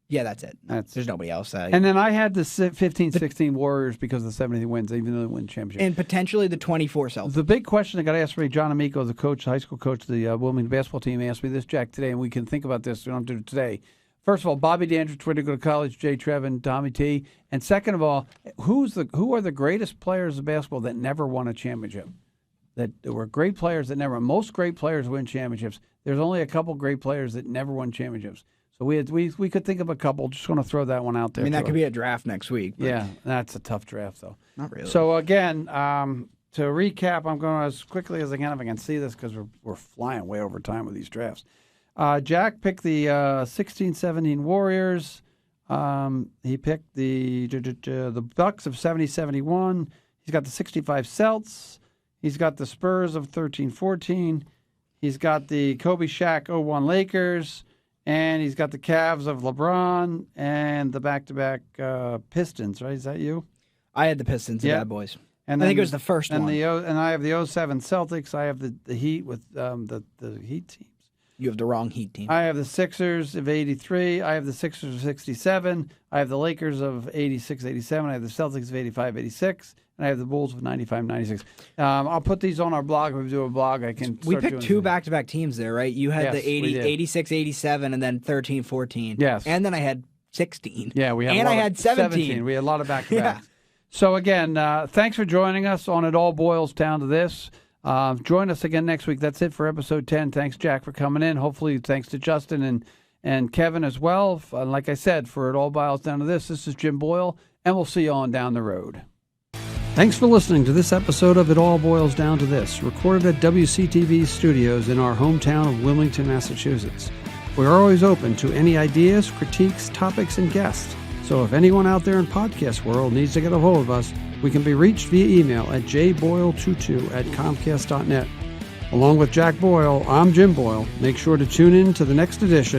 yeah, that's it. There's nobody else. And then I had the 15-16 Warriors because of the 70 wins, even though they win championship. And potentially the 24 Celtics. The big question I got asked me, John Amico, the coach, high school coach of the Wilmington basketball team, asked me this, Jack, today, and we can think about this. We don't have to do it today. First of all, Bobby Dandridge went to go to college, Jay Trevin, Tommy T. And second of all, who are the greatest players of basketball that never won a championship? That were great players that never. Most great players win championships. There's only a couple great players that never won championships. So we could think of a couple. Just want to throw that one out there. I mean, that could be a draft next week. But... Yeah, that's a tough draft, though. Not really. So, again, to recap, I'm going as quickly as I can if I can see this because we're flying way over time with these drafts. Jack picked the 16-17 Warriors. He picked the Bucks of 70-71. He's got the 65 Celts. He's got the Spurs of 13-14. He's got the Kobe Shaq 01 Lakers. And he's got the Cavs of LeBron and the back-to-back Pistons, right? Is that you? I had the Pistons, the Bad Boys. And I think it was the first one. And I have the 07 Celtics. I have the Heat with the Heat teams. You have the wrong Heat team. I have the Sixers of 83. I have the Sixers of 67. I have the Lakers of 86-87. I have the Celtics of 85-86. And I have the Bulls of 95-96. I'll put these on our blog. If we do a blog, I can. We picked two back-to-back teams there, right? You had the 86-87 and then 13-14. Yes. And then I had 16. Yeah, we had. And I had 17. We had a lot of back-to-backs. Yeah. So again, thanks for joining us on It All Boils Down to This. Join us again next week. That's it for episode 10. Thanks, Jack, for coming in. Hopefully, thanks to Justin and Kevin as well. Like I said, for It All Boils Down to This is Jim Boyle, and we'll see you on down the road. Thanks for listening to this episode of It All Boils Down to This, recorded at WCTV studios in our hometown of Wilmington, Massachusetts. We are always open to any ideas, critiques, topics, and guests. So if anyone out there in podcast world needs to get a hold of us, we can be reached via email at jboyle22@comcast.net. Along with Jack Boyle, I'm Jim Boyle. Make sure to tune in to the next edition